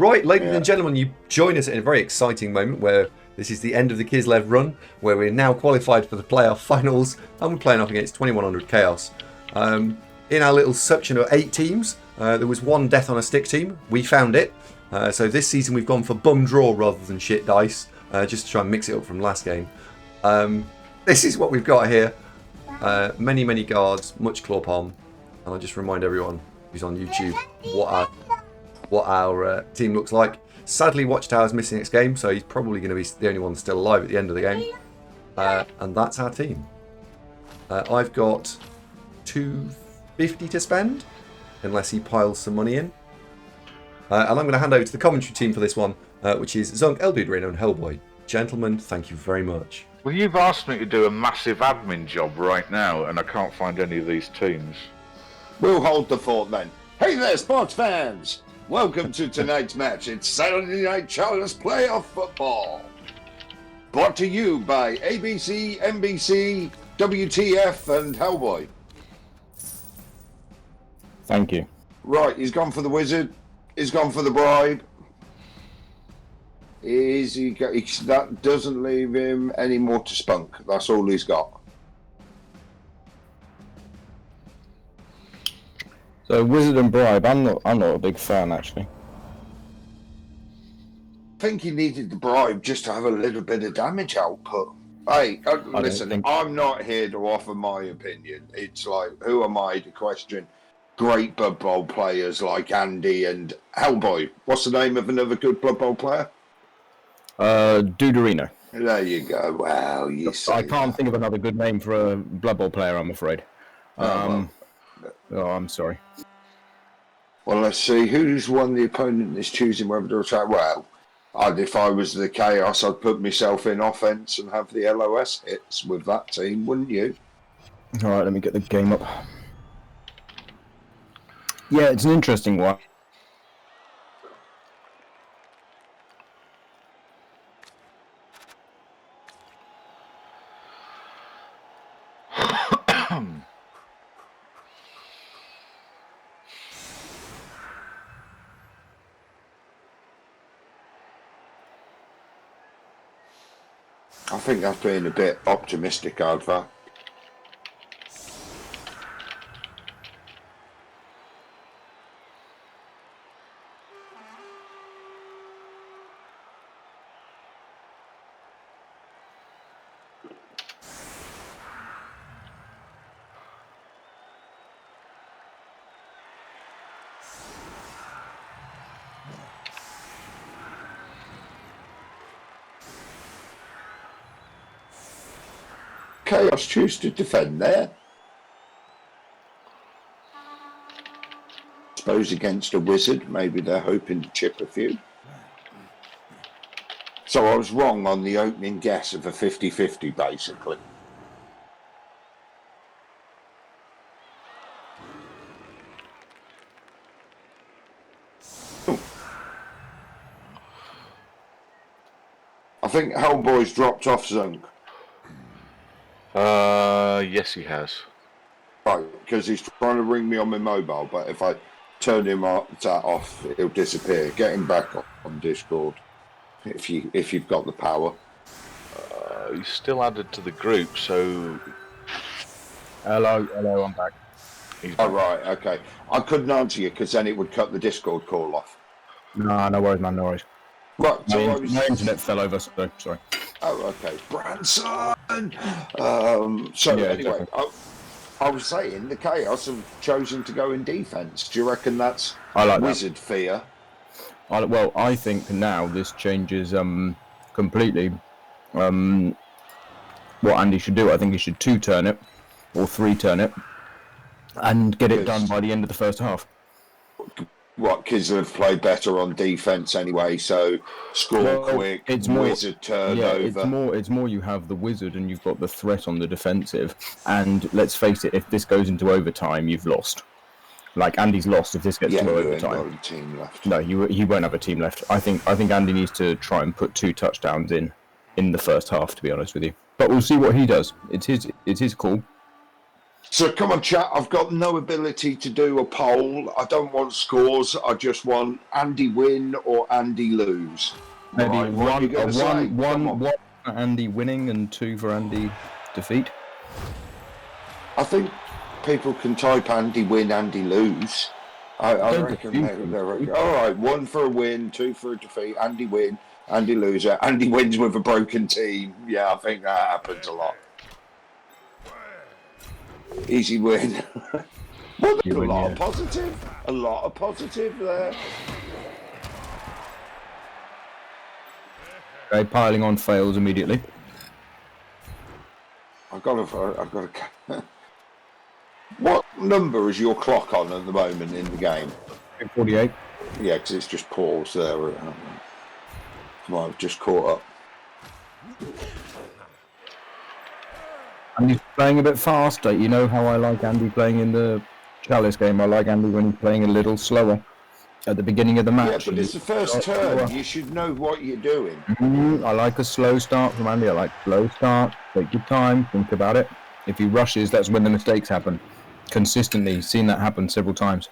Right, ladies and gentlemen, you join us in a very exciting moment where this is the end of the Kislev run, where we're now qualified for the playoff finals, and we're playing off against 2100 Chaos. In our little section of 8 teams, there was one death on a stick team. We found it. So this season we've gone for bum draw rather than shit dice, just to try and mix it up from last game. This is what we've got here. Many guards, much claw palm, and I'll just remind everyone who's on YouTube what our team looks like. Sadly, Watchtower's missing its game, so he's probably going to be the only one still alive at the end of the game. And that's our team. I've got 250 to spend, unless he piles some money in. And I'm going to hand over to the commentary team for this one, which is Zunk, Eldudrino and Hellboy. Gentlemen, thank you very much. Well, you've asked me to do a massive admin job right now, and I can't find any of these teams. We'll hold the fort then. Hey there, sports fans! Welcome to tonight's match. It's Saturday Night Child's Playoff Football. Brought to you by ABC, NBC, WTF and Hellboy. Thank you. Right, he's gone for the wizard. He's gone for the bribe. That doesn't leave him any more to spunk. That's all he's got. So wizard and bribe, I'm not a big fan actually. I think he needed the bribe just to have a little bit of damage output. Hey, listen, I'm not here to offer my opinion. It's like, who am I to question great Blood Bowl players like Andy and Hellboy? What's the name of another good Blood Bowl player? Duderino. There you go. Well, I can't think of another good name for a Blood Bowl player, I'm afraid. I'm sorry. Well, let's see. Who's won the opponent is choosing whether to attack. Well, if I was the Chaos, I'd put myself in offense and have the LOS hits with that team, wouldn't you? All right, let me get the game up. Yeah, it's an interesting one. I think that's being a bit optimistic, Adva. Chaos choose to defend there. Suppose against a wizard, maybe they're hoping to chip a few. So I was wrong on the opening guess of a 50-50 basically. I think Hellboy's dropped off Zunk. Yes, he has. Right, because he's trying to ring me on my mobile, but if I turn him off, he'll disappear. Get him back on Discord if you've got the power. He's still added to the group, so... Hello, I'm back. Right, okay. I couldn't answer you because then it would cut the Discord call off. No worries, man, no worries. Right, so my internet fell over, so sorry. Oh, okay. Branson! Anyway, I was saying the Chaos have chosen to go in defence. Do you reckon that's wizard fear? I think now this changes completely what Andy should do. I think he should 2-turn it or 3-turn it and get it done by the end of the first half. What, Kislev play better on defence anyway, so score quick, it's wizard turnover. Yeah, it's more you have the wizard and you've got the threat on the defensive. And let's face it, if this goes into overtime, you've lost. Like Andy's lost if this gets to overtime. Ain't got a team left. No, he won't have a team left. I think Andy needs to try and put 2 touchdowns in the first half, to be honest with you. But we'll see what he does. It's his call. So come on, chat. I've got no ability to do a poll. I don't want scores. I just want Andy win or Andy lose. Maybe Right, what are you gonna say? Come on. one for Andy winning and 2 for Andy defeat. I think people can type Andy win, Andy lose. I reckon they're all right. 1 for a win, 2 for a defeat. Andy win, Andy loser. Andy wins with a broken team. Yeah, I think that happens a lot. Easy win. Well, there's a lot of positive. A lot of positive there. Okay, piling on fails immediately. I've got to. What number is your clock on at the moment in the game? 48. Yeah, because it's just paused there. Come on, I've just caught up. And he's playing a bit faster. You know how I like Andy playing in the Chalice game. I like Andy when he's playing a little slower at the beginning of the match. Yeah, but it's the first turn. You should know what you're doing. I like a slow start from Andy. I like slow start. Take your time. Think about it. If he rushes, that's when the mistakes happen. Consistently, seen that happen several times.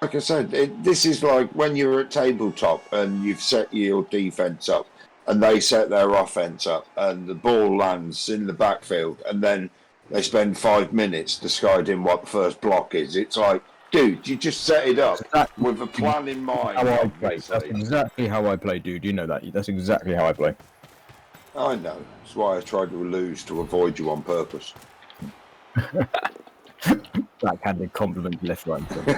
Like I said, this is like when you're at tabletop and you've set your defence up and they set their offence up and the ball lands in the backfield and then they spend 5 minutes deciding what the first block is. It's like, dude, you just set it up with a plan in mind. How I play. That's exactly how I play, dude. You know that. That's exactly how I play. I know. That's why I tried to lose to avoid you on purpose. Backhanded compliment left, right, and centre.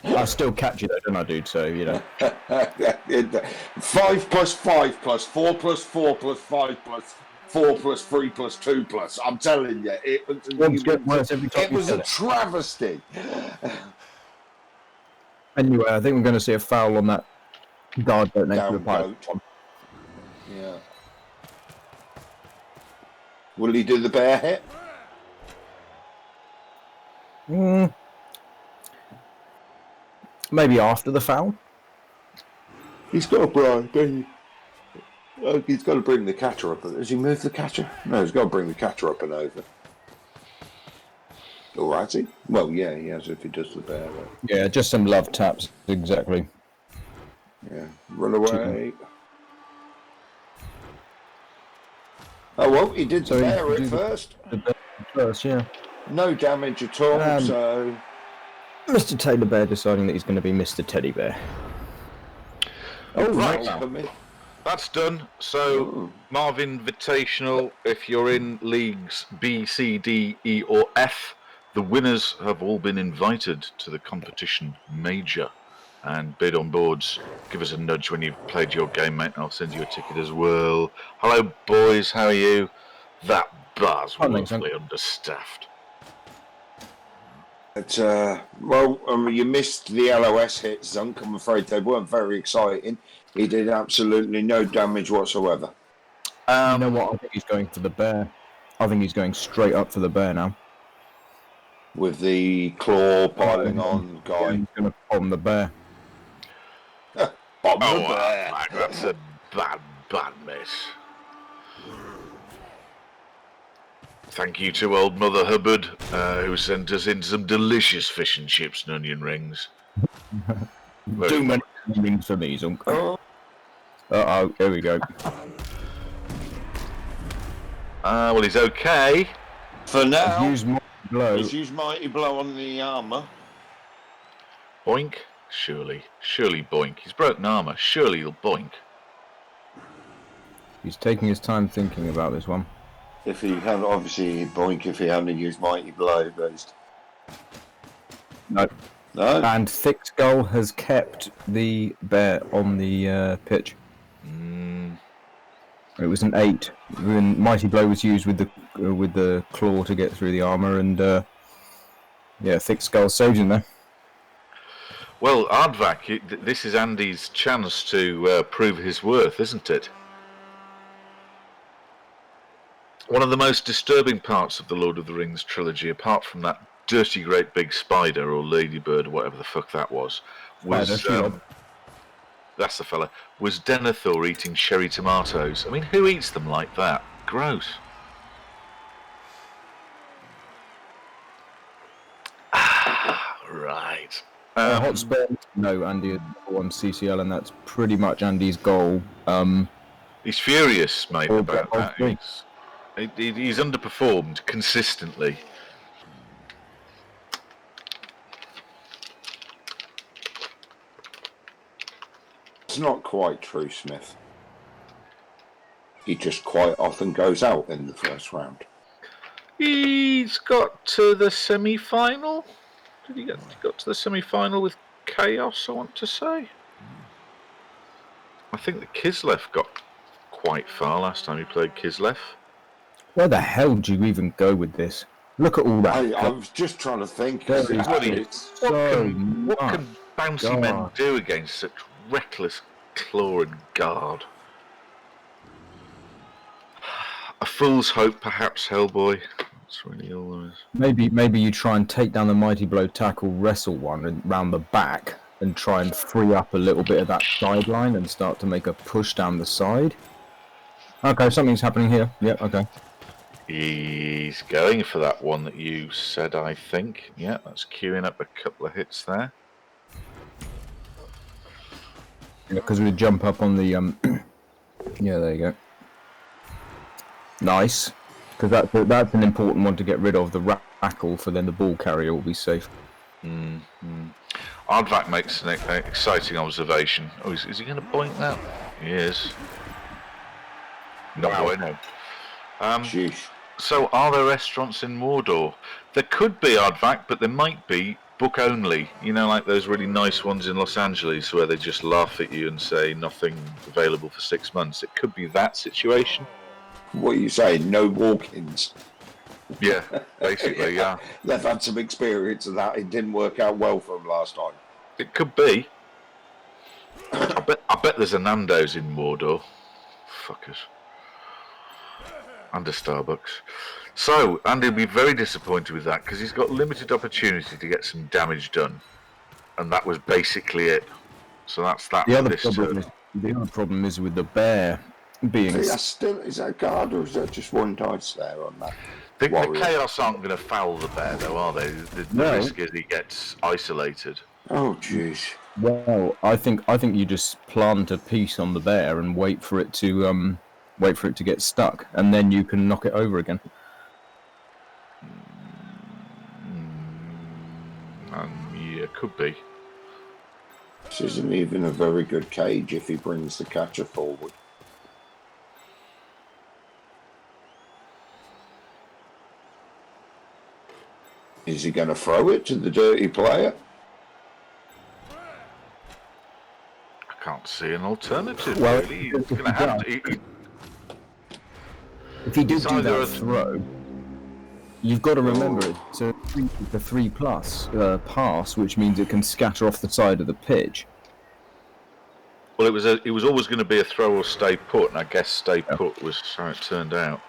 I still catch you though, don't I, dude? So, you know. 5 plus 5 plus 4 plus 4 plus 5 plus 4 plus 3 plus 2 plus. I'm telling you, it was a travesty. Anyway, I think we're going to see a foul on that guard boat next to the pilot. Yeah. Will he do the bear hit? Maybe after the foul. He's got a bribe, doesn't he? He's got to bring the catcher up. Has he moved the catcher? No, he's got to bring the catcher up and over. Or has he? Well, yeah, he has if he does the bear. Right? Yeah, just some love taps. Exactly. Yeah. Run away. Oh, well, he did the bear at first. The bear first, yeah. No damage at all, so... Mr. Taylor Bear deciding that he's going to be Mr. Teddy Bear. Oh, right. That's done. So, Marvin Invitational, if you're in leagues B, C, D, E or F, the winners have all been invited to the competition major. And bid on boards, give us a nudge when you've played your game, mate, and I'll send you a ticket as well. Hello, boys, how are you? That bar's woefully understaffed. But, you missed the LOS hit, Zunk. I'm afraid they weren't very exciting. He did absolutely no damage whatsoever. You know what? I think he's going for the bear. I think he's going straight up for the bear now. With the claw piling on guy. Yeah, he's going to bomb the bear. Bomb the bear. Man, that's a bad miss. Thank you to old Mother Hubbard, who sent us in some delicious fish and chips and onion rings. Too many rings for me, Zunk. Uh-oh, here we go. Well, he's okay. For now, he's used Mighty Blow on the armour. Boink? Surely boink. He's broken armour. Surely he'll boink. He's taking his time thinking about this one. If he had, obviously, he'd boink if he hadn't used Mighty Blow, based. No. And Thick Skull has kept the bear on the pitch. It was an 8. When Mighty Blow was used with the claw to get through the armour, and Thick Skull saved him there. Well, Aardvac, this is Andy's chance to prove his worth, isn't it? One of the most disturbing parts of the Lord of the Rings trilogy, apart from that dirty great big spider or ladybird or whatever the fuck that was that's the fella, was Denethor eating cherry tomatoes. I mean, who eats them like that? Gross. Right. Hot spare? No, Andy is on CCL, and that's pretty much Andy's goal. He's furious, mate, Or about goal that. three. He's underperformed consistently. It's not quite true, Smith. He just quite often goes out in the first round. He's got to the semi-final. Did he got to the semi-final with Chaos, I want to say? I think the Kislev got quite far last time he played Kislev. Where the hell do you even go with this? Look at all that. I was just trying to think. What What can bouncy men do against such reckless claw and guard? A fool's hope, perhaps, Hellboy. That's really all there is. Maybe you try and take down the mighty blow tackle, wrestle one round the back, and try and free up a little bit of that sideline and start to make a push down the side. Okay, something's happening here. Yeah, okay. He's going for that one that you said, I think. Yeah, that's queuing up a couple of hits there. Yeah, because we jump up on the yeah, there you go. Nice, because that's an important one to get rid of. The rackle, for then the ball carrier will be safe. Aardvac makes an exciting observation. Oh, is he going to point that? He is. No, I know. Sheesh. So, are there restaurants in Mordor? There could be, Aardvac, but there might be book only. You know, like those really nice ones in Los Angeles where they just laugh at you and say nothing available for 6 months. It could be that situation. What are you saying? No walk-ins? Yeah, basically, yeah. They've had some experience of that. It didn't work out well for them last time. It could be. I bet there's a Nando's in Mordor. Fuckers. And a Starbucks. So, Andy will be very disappointed with that because he's got limited opportunity to get some damage done. And that was basically it. So that's that The for other this problem turn. is with the bear being. Is that a guard or is that just one dice there on that? The Chaos aren't going to foul the bear, though, are they? The risk is he gets isolated. Oh, jeez. Well, I think you just plant a piece on the bear and wait for it to get stuck, and then you can knock it over again. Yeah, could be. This isn't even a very good cage if he brings the catcher forward. Is he going to throw it to the dirty player? I can't see an alternative, Well, really. He's going to have to. If you do that throw, you've got to remember it's a 3+ pass, which means it can scatter off the side of the pitch. Well, it was always going to be a throw or stay put, and I guess stay put was how it turned out.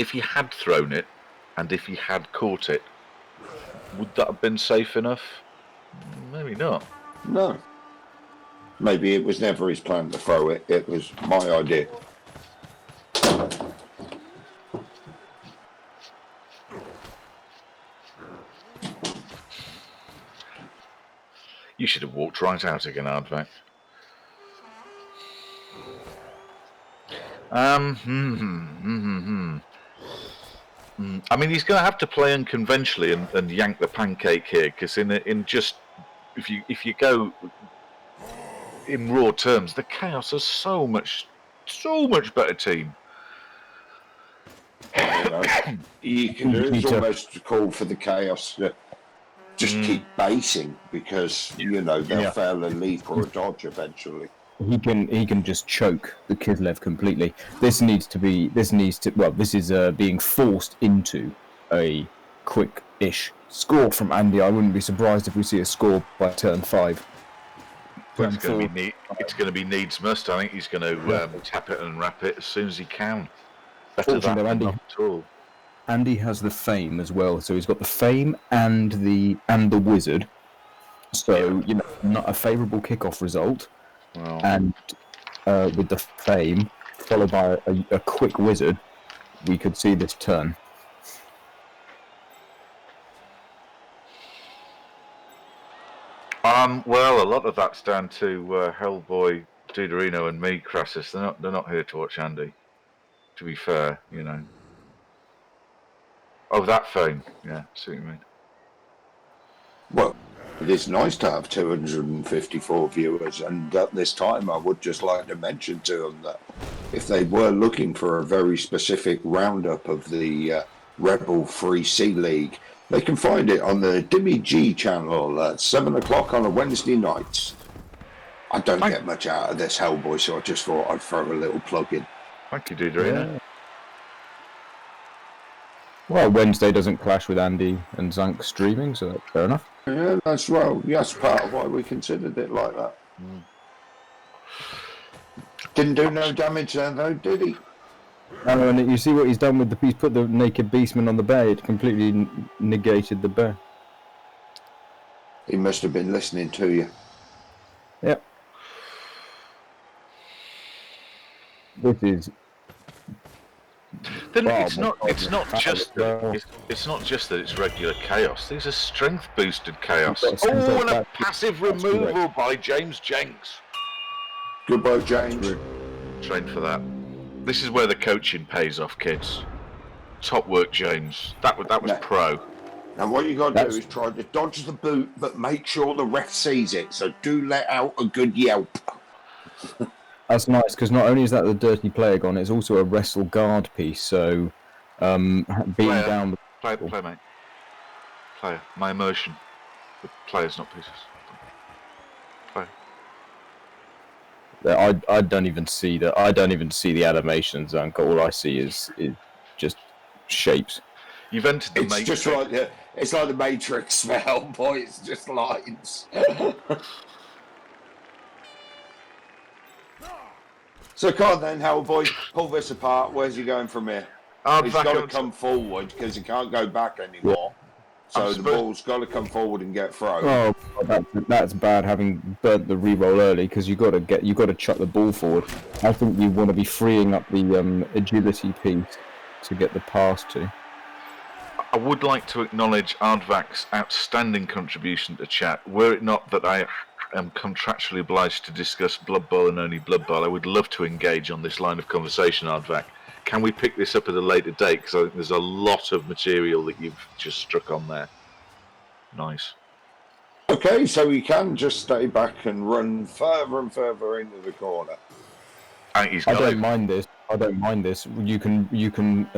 If he had thrown it, and if he had caught it, would that have been safe enough? Maybe not. No. Maybe it was never his plan to throw it. It was my idea. You should have walked right out again, Aardvac. I mean, he's going to have to play unconventionally and yank the pancake here, because if you go in raw terms, the Chaos are so much better team. You can almost call for the Chaos to just keep basing, because they'll fail a leap or a dodge eventually. He can just choke the Kislev completely. This is being forced into a quick-ish score from Andy. I wouldn't be surprised if we see a score by turn 5. It's going to be needs must. I think he's going to tap it and wrap it as soon as he can. Better that than not at all. Andy has the fame as well, so he's got the fame and the wizard. So not a favourable kickoff result. Well, and with the fame, followed by a quick wizard, we could see this turn. Well, a lot of that's down to Hellboy, Duderino, and me, Crassus. They're not here to watch Andy. To be fair, you know. Oh, that phone. Yeah, see what you mean. Well, it is nice to have 254 viewers, and at this time I would just like to mention to them that if they were looking for a very specific roundup of the Rebel Free Sea League, they can find it on the Dimmy G channel at 7 o'clock on a Wednesday night. I don't get much out of this Hellboy, so I just thought I'd throw a little plug in. Thank you, Duderino. Yeah. Well, Wednesday doesn't clash with Andy and Zank streaming, so that's fair enough. Yeah, that's part of why we considered it like that. Didn't do no damage there, though, did he? Oh, and you see what he's done with he's put the naked beastman on the bear. It completely negated the bear. He must have been listening to you. Yep. This is. Then it's not just that it's regular chaos. These are strength boosted chaos. Oh, and a passive removal by James Jenks. Goodbye, James. Trained for that. This is where the coaching pays off, kids. Top work, James. That was pro. And what you got to do is try to dodge the boot, but make sure the ref sees it. So do let out a good yelp. That's nice, because not only is that the dirty player gone, it's also a wrestle guard piece. So being down. Play, mate. Player. My emotion. The players, not pieces. Play. I don't even see that. I don't even see the animations. All I see is just shapes. You've entered the Matrix. Just like it's like the Matrix smell, boy. It's just lines. So come on then, Hellboy, pull this apart. Where's he going from here? He's got to come forward because he can't go back anymore. So the ball's got to come forward and get thrown. Oh, that's bad. Having burnt the re-roll early, because you got to chuck the ball forward. I think you want to be freeing up the agility piece to get the pass to. I would like to acknowledge Ardvak's outstanding contribution to chat. Were it not that I am contractually obliged to discuss Blood Bowl and only Blood Bowl, I would love to engage on this line of conversation, Ardvak. Can we pick this up at a later date? Because I think there's a lot of material that you've just struck on there. Nice. Okay, so we can just stay back and run further and further into the corner. I don't mind this. You can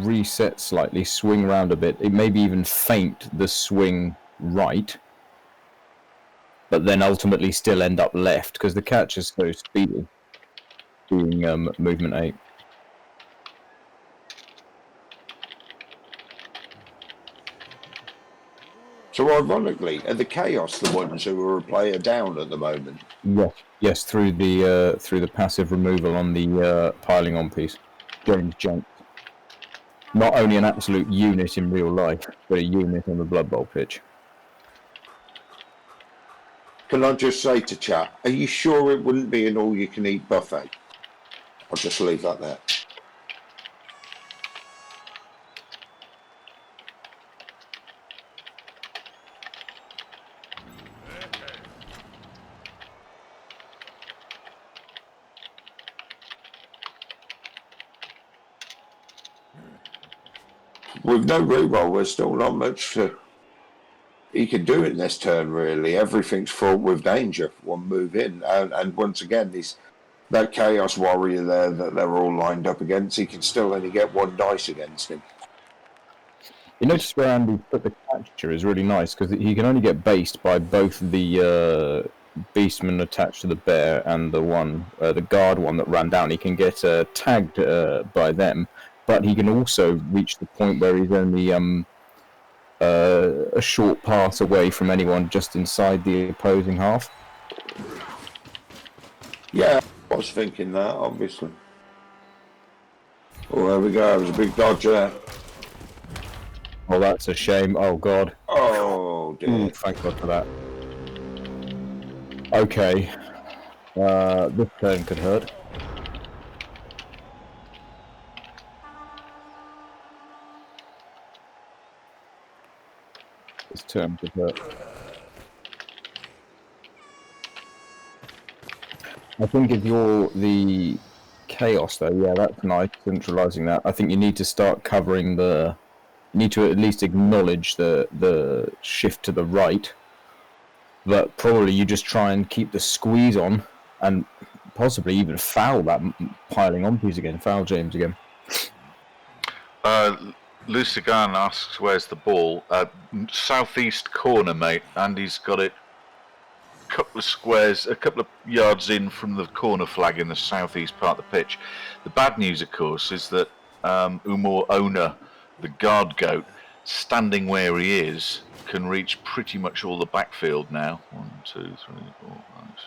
reset slightly, swing around a bit. It maybe even feint the swing right, but then ultimately still end up left because the catch is so speedy. Being movement 8. So ironically, are the Chaos the ones who are a player down at the moment? Yes, through the passive removal on the piling on piece. James Jenks. Not only an absolute unit in real life, but a unit on the Blood Bowl pitch. Can I just say to chat, are you sure it wouldn't be an all-you-can-eat buffet? I'll just leave that there. With no reroll, there's still not much he can do in this turn, really. Everything's fraught with danger. One move in, and once again, that Chaos Warrior there that they're all lined up against, he can still only get one dice against him. You notice where Andy put the catcher is really nice, because he can only get based by both the beastman attached to the bear and the guard one that ran down. He can get tagged by them, but he can also reach the point where he's only a short pass away from anyone just inside the opposing half. Yeah, I was thinking that, obviously. Oh, there we go. It was a big dodge there. Oh, that's a shame. Oh, God. Oh, dear. Ooh, thank God for that. Okay. This turn could hurt. turn to hurt. I think if you're the Chaos, though, yeah, that's nice, centralizing that. I think you need to start covering the... You need to at least acknowledge the shift to the right. But probably you just try and keep the squeeze on and possibly even foul that piling on piece again. Foul James again. Lucigan asks, where's the ball? Southeast corner, mate. Andy's got it a couple of squares, a couple of yards in from the corner flag in the southeast part of the pitch. The bad news, of course, is that Umar Ona, the guard goat, standing where he is, can reach pretty much all the backfield now. 1, 2, 3, 4, 5, 6,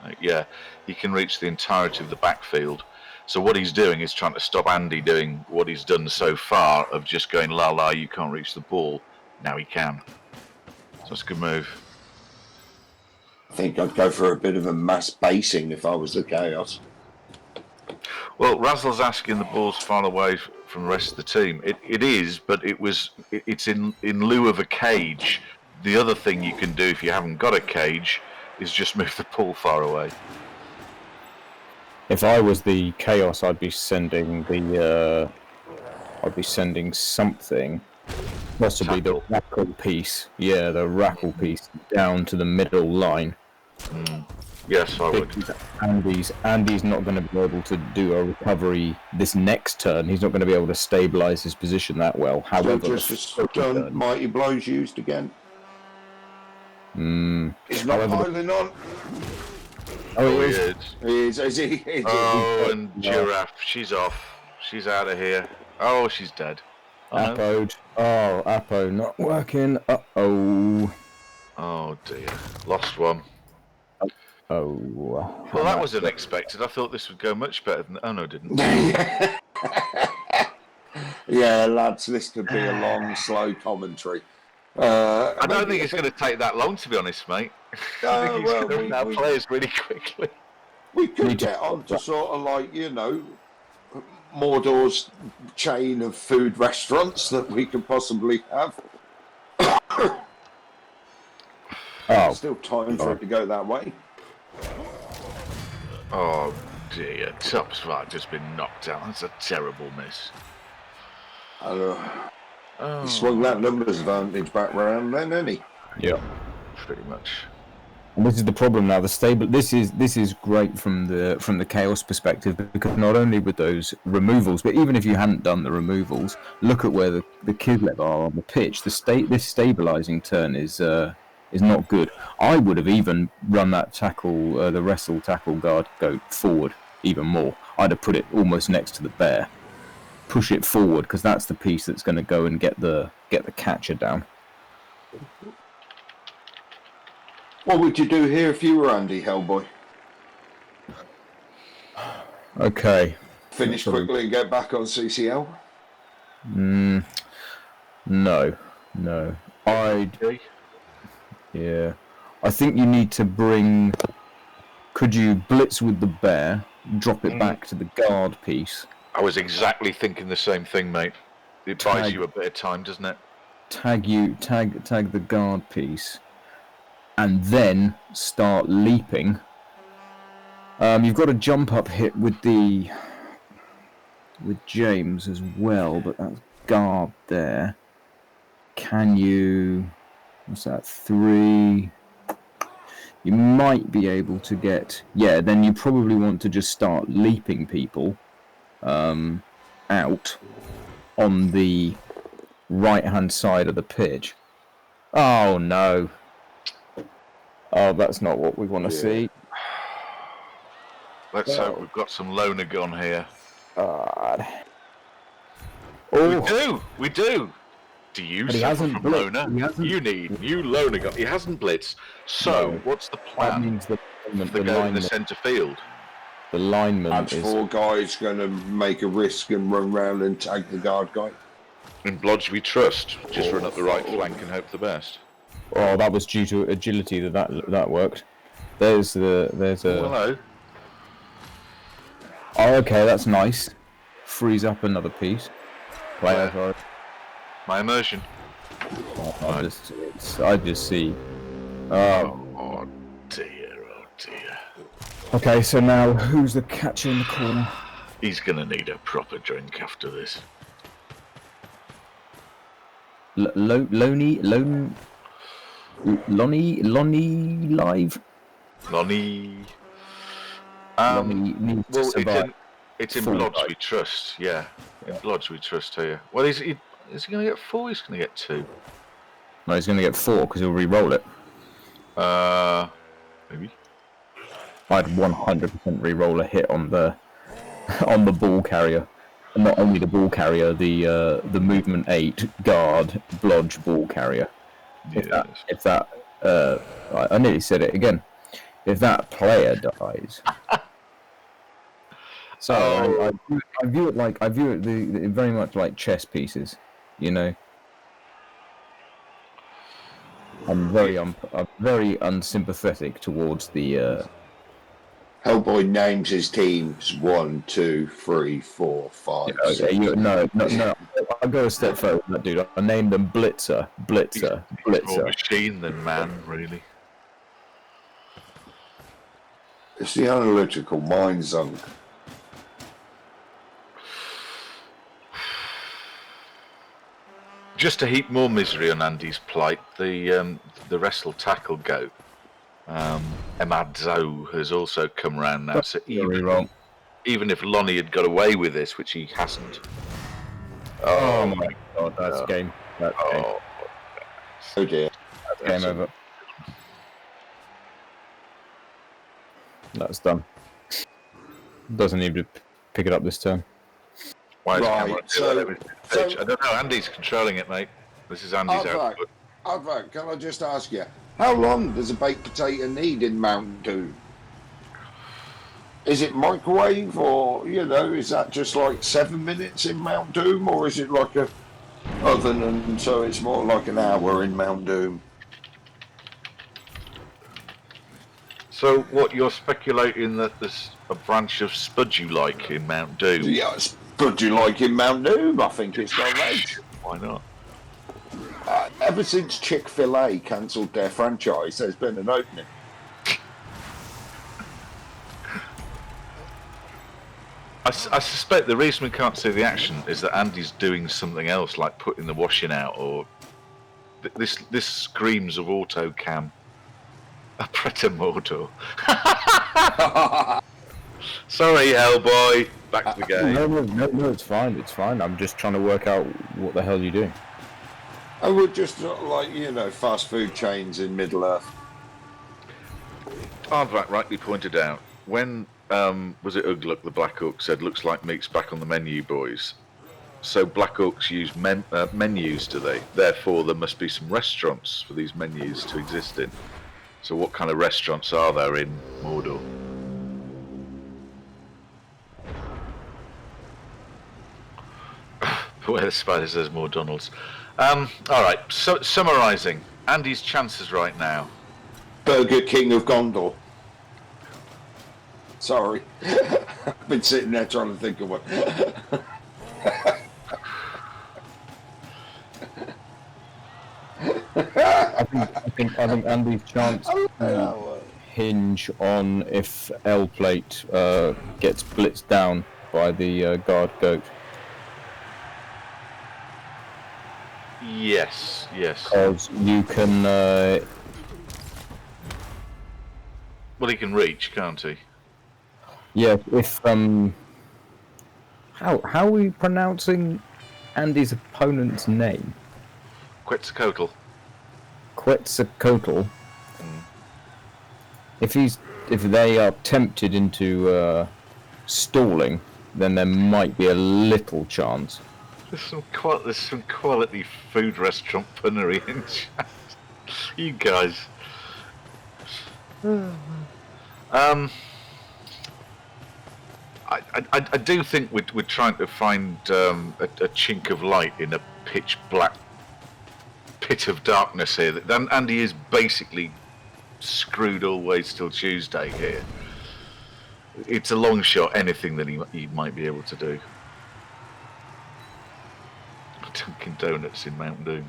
7, 8. Yeah, he can reach the entirety of the backfield. So what he's doing is trying to stop Andy doing what he's done so far of just going, la la, you can't reach the ball. Now he can. So that's a good move. I think I'd go for a bit of a mass basing if I was the Chaos. Well, Razzle's asking the ball's far away from the rest of the team. It is, but it's in lieu of a cage. The other thing you can do if you haven't got a cage is just move the ball far away. If I was the Chaos, I'd be sending something, possibly the rackle piece. Yeah, the rackle piece down to the middle line. Yes, I would. Andy's not going to be able to do a recovery this next turn. He's not going to be able to stabilise his position that well. However, just a stun mighty blows used again. He's not piling on. Oh, he is. Is he? Oh, and Giraffe, she's off. She's out of here. Oh, she's dead. Apo not working. Uh-oh. Oh, dear. Lost one. Oh. Well, that was unexpected. I thought this would go much better than... Oh, no, it didn't. Yeah, lads, this could be a long, slow commentary. I don't think it's going to take that long, to be honest, mate. I think he's going to run out players really quickly. We could get on to sort of like, Mordor's chain of food restaurants that we could possibly have. Still time for it to go that way. Oh, dear. Top's just been knocked out. That's a terrible miss. He swung that numbers advantage back round then, didn't he? Yeah. Pretty much. And this is the problem now. This is great from the Chaos perspective, because not only with those removals, but even if you hadn't done the removals, look at where the Kislev are on the pitch. This stabilising turn is not good. I would have even run that tackle, the wrestle tackle guard goat forward even more. I'd have put it almost next to the bear. Push it forward, because that's the piece that's going to go and get the catcher down. What would you do here if you were Andy Hellboy? Okay. Finish quickly and get back on CCL? No. Yeah. I think you need to bring... Could you blitz with the bear, drop it back to the guard piece? I was exactly thinking the same thing, mate. It buys you a bit of time, doesn't it? Tag the guard piece, and then start leaping. You've got a jump up hit with James as well, but that's guard there. Can you? What's that? 3. You might be able to get. Yeah, then you probably want to just start leaping people out on the right-hand side of the pitch. Oh no! Oh, that's not what we want to see. Let's hope we've got some loner gun here. God. We do. Do you suffer from loner? You need new loner gun. He hasn't blitzed. So, what's the plan? That means the guy in the centre field. The lineman That's is... 4 guys going to make a risk and run round and tag the guard guy. In Blodge we trust. Just run up the right flank and hope the best. Oh, that was due to agility that worked. There's a... Hello. Oh, okay, that's nice. Frees up another piece. My immersion. I just see. Oh dear, oh dear. Okay, so now who's the catcher in the corner? He's gonna need a proper drink after this. Lonnie live. Lonnie. Lonnie needs to Well, survive. it's in Full Bloods life. we trust. Yeah, in Bloods we trust here. Well, is he gonna get 4? He's gonna get 2. No, he's going to get 4 because he'll re-roll it. Maybe. I'd 100% re-roll a hit on the ball carrier. And not only the ball carrier, the movement 8 guard blodge ball carrier. If that I nearly said it again. If that player dies. So I view it very much like chess pieces, you know. I'm very unsympathetic towards the. Hellboy names his teams 1, 2, 3, 4, 5. No. I'll go a step further than that, dude. I named them Blitzer. He's more machine than man, really. It's the analytical mind zone. Just to heap more misery on Andy's plight, the wrestle tackle goat, AndyDavo, has also come round now. So even if Lonnie had got away with this, which he hasn't. Oh my god, that's game. That's game. Oh dear. That's game over. That's done. Doesn't need to pick it up this turn. Why is Right, so I don't know. Andy's controlling it, mate. This is Andy's output. Advac, can I just ask you, how long does a baked potato need in Mountain Dew? Is it microwave, or, is that just like 7 minutes in Mount Doom, or is it like a oven, and so it's more like an hour in Mount Doom? So, what, you're speculating that there's a branch of spud you like in Mount Doom? Yeah, spud you like in Mount Doom, I think it's got legs. Why not? Ever since Chick-fil-A cancelled their franchise, there's been an opening. I suspect the reason we can't see the action is that Andy's doing something else, like putting the washing out, or this screams of auto cam. A Preta Mordor. Sorry, Hellboy. Back to the game. No, it's fine. It's fine. I'm just trying to work out what the hell you're doing. I would just like, fast food chains in Middle-earth. Aardvark rightly pointed out, when was it Ugluk, the Black Orc, said, looks like meat's back on the menu, boys. So Black Orcs use menus, do they? Therefore, there must be some restaurants for these menus to exist in. So what kind of restaurants are there in Mordor? Where the spider says more Donalds. Alright, so summarising. Andy's chances right now. Burger King of Gondor. Sorry. I've been sitting there trying to think of one. I think Andy's chance hinge on if L plate gets blitzed down by the guard goat. Yes. Because you can. Well, he can reach, can't he? Yeah. If how are we pronouncing Andy's opponent's name? Quetzalcoatl. Quetzalcoatl. If they are tempted into stalling, then there might be a little chance. There's some quality food restaurant punnery in chat. You guys. I do think we're trying to find a chink of light in a pitch black pit of darkness here. Andy is basically screwed always till Tuesday here. It's a long shot, anything that he might be able to do. Dunkin' Donuts in Mount Doom.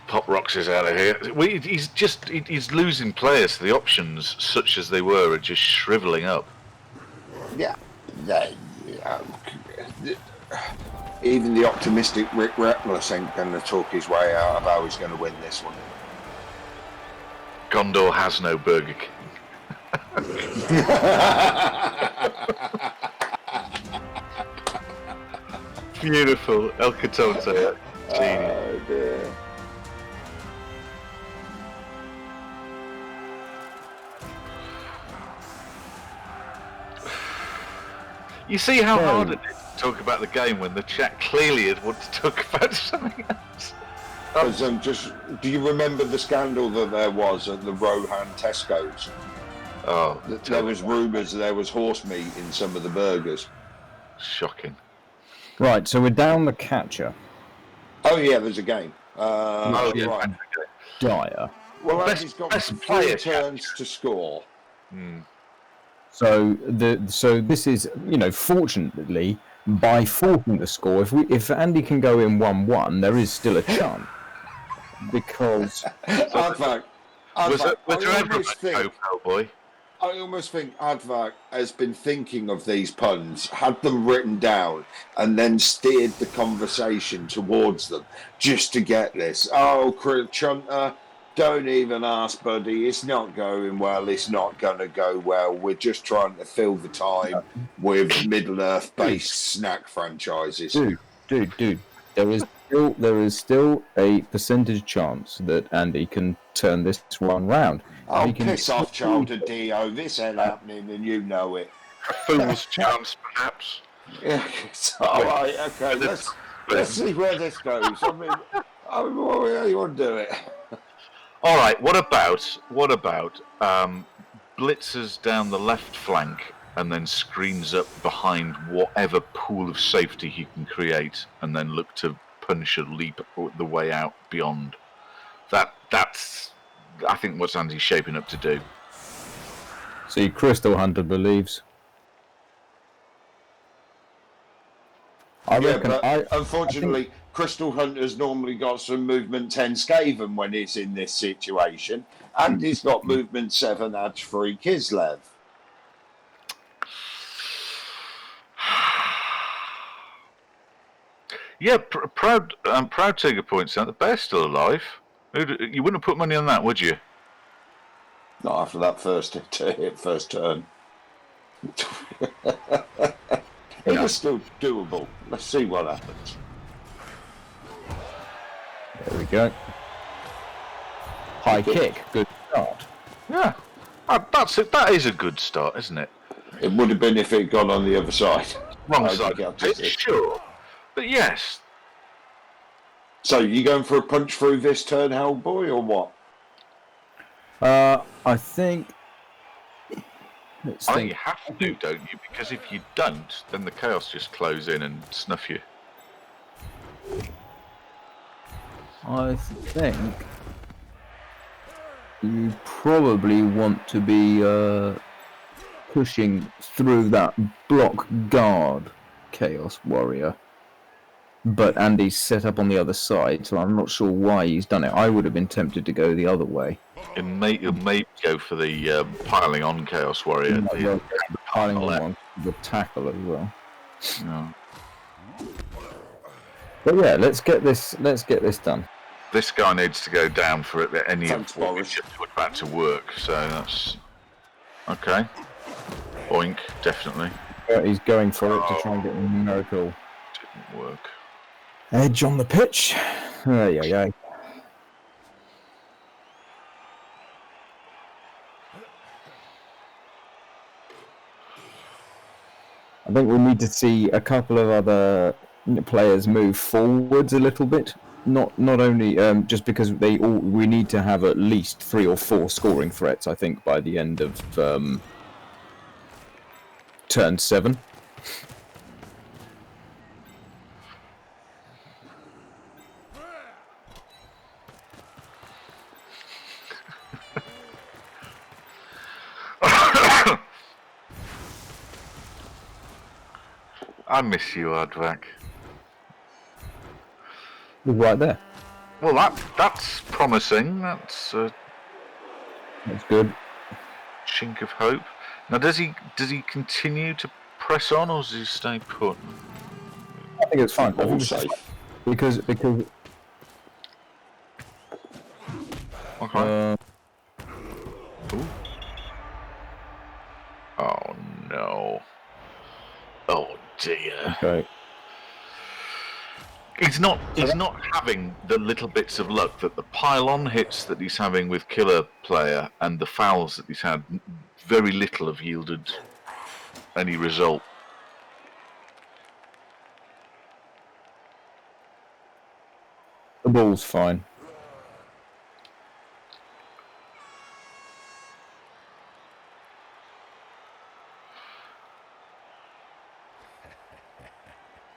Pop Rocks is out of here. He's losing players. The options, such as they were, are just shriveling up. Yeah. Even the optimistic Rick Reckless ain't going to talk his way out of how he's going to win this one. Gondor has no Burger King. Beautiful. El Catonte. Oh dear. You see how hard it is to talk about the game when the chat clearly had wanted to talk about something else. Do you remember the scandal that there was at the Rohan Tesco's? Oh, there was rumours there was horse meat in some of the burgers. Shocking. Right, so we're down the catcher. Oh yeah, there's a game. Yeah, right. Dyer. Well, Andy's got 3 turns to score. So this is, fortunately, by forcing the score, if Andy can go in 1-1, there is still a chance. Because Advac, I almost think Advac has been thinking of these puns, had them written down, and then steered the conversation towards them just to get this. Oh, Chunter, don't even ask, buddy. It's not going well. It's not going to go well. We're just trying to fill the time with Middle-earth-based snack franchises. Dude. There is still a percentage chance that Andy can turn this one round. Oh, piss off, Childer Dio. This ain't happening, and you know it. A fool's chance, perhaps. Yeah, all right, okay. Let's see where this goes. I mean, how you want to do it? All right. What about blitzers down the left flank and then screens up behind whatever pool of safety he can create, and then look to punch a leap the way out beyond. That's I think what Andy's shaping up to do. See, Crystal Hunter believes. Unfortunately, Crystal Hunter's normally got some movement 10 Skaven when he's in this situation, and he's got movement 7 Edge 3 Kislev. Yeah, Proud Tiger points out the bear's still alive. You wouldn't have put money on that, would you? Not after that first turn. It was still doable. Let's see what happens. There we go. High kick. Good start. Yeah. That's it. That is a good start, isn't it? It would have been if it had gone on the other side. Wrong side. Sure. But yes. So, you going for a punch through this turn, Hellboy, or what? I think... I think you have to, don't you? Because if you don't, then the chaos just close in and snuff you. I think you probably want to be pushing through that block guard, Chaos Warrior. But Andy's set up on the other side, so I'm not sure why he's done it. I would have been tempted to go the other way. It may go for the piling on Chaos Warrior. The piling on one, the tackle as well. No. But yeah, let's get this done. This guy needs to go down for it. Any Thanks, of what we just put back to work. So that's okay. Boink, definitely. He's going for it to try and get a miracle. Didn't work. Edge on the pitch. Yeah. I think we need to see a couple of other players move forwards a little bit. Not only just because we need to have at least 3 or 4 scoring threats. I think by the end of turn 7. I miss you, Ardvac. He's right there. Well, that's promising. That's a That's good. chink of hope. Now, does he continue to press on, or does he stay put? I think it's fine. I All think it's safe. because Okay. Ooh. Oh no. Oh dear. okay. He's not having the little bits of luck that the pile-on hits that he's having with Killer Player and the fouls that he's had. Very little have yielded any result. The ball's fine.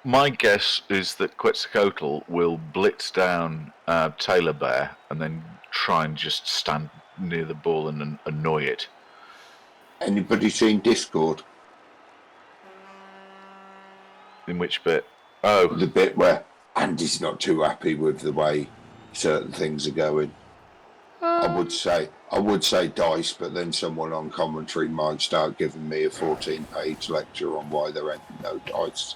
My guess is that Quetzalcoatl will blitz down Taylor Bear and then try and just stand near the ball and annoy it. Anybody seen Discord? In which bit? Oh, The bit where Andy's not too happy with the way certain things are going. I would say dice, but then someone on commentary might start giving me a 14-page lecture on why there ain't no dice.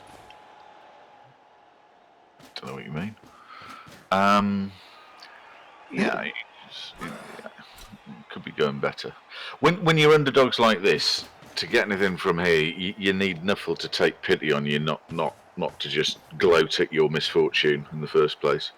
don't know what you mean. Yeah, it could be going better. When you're underdogs like this, to get anything from here, you need Nuffle to take pity on you, not to just gloat at your misfortune in the first place.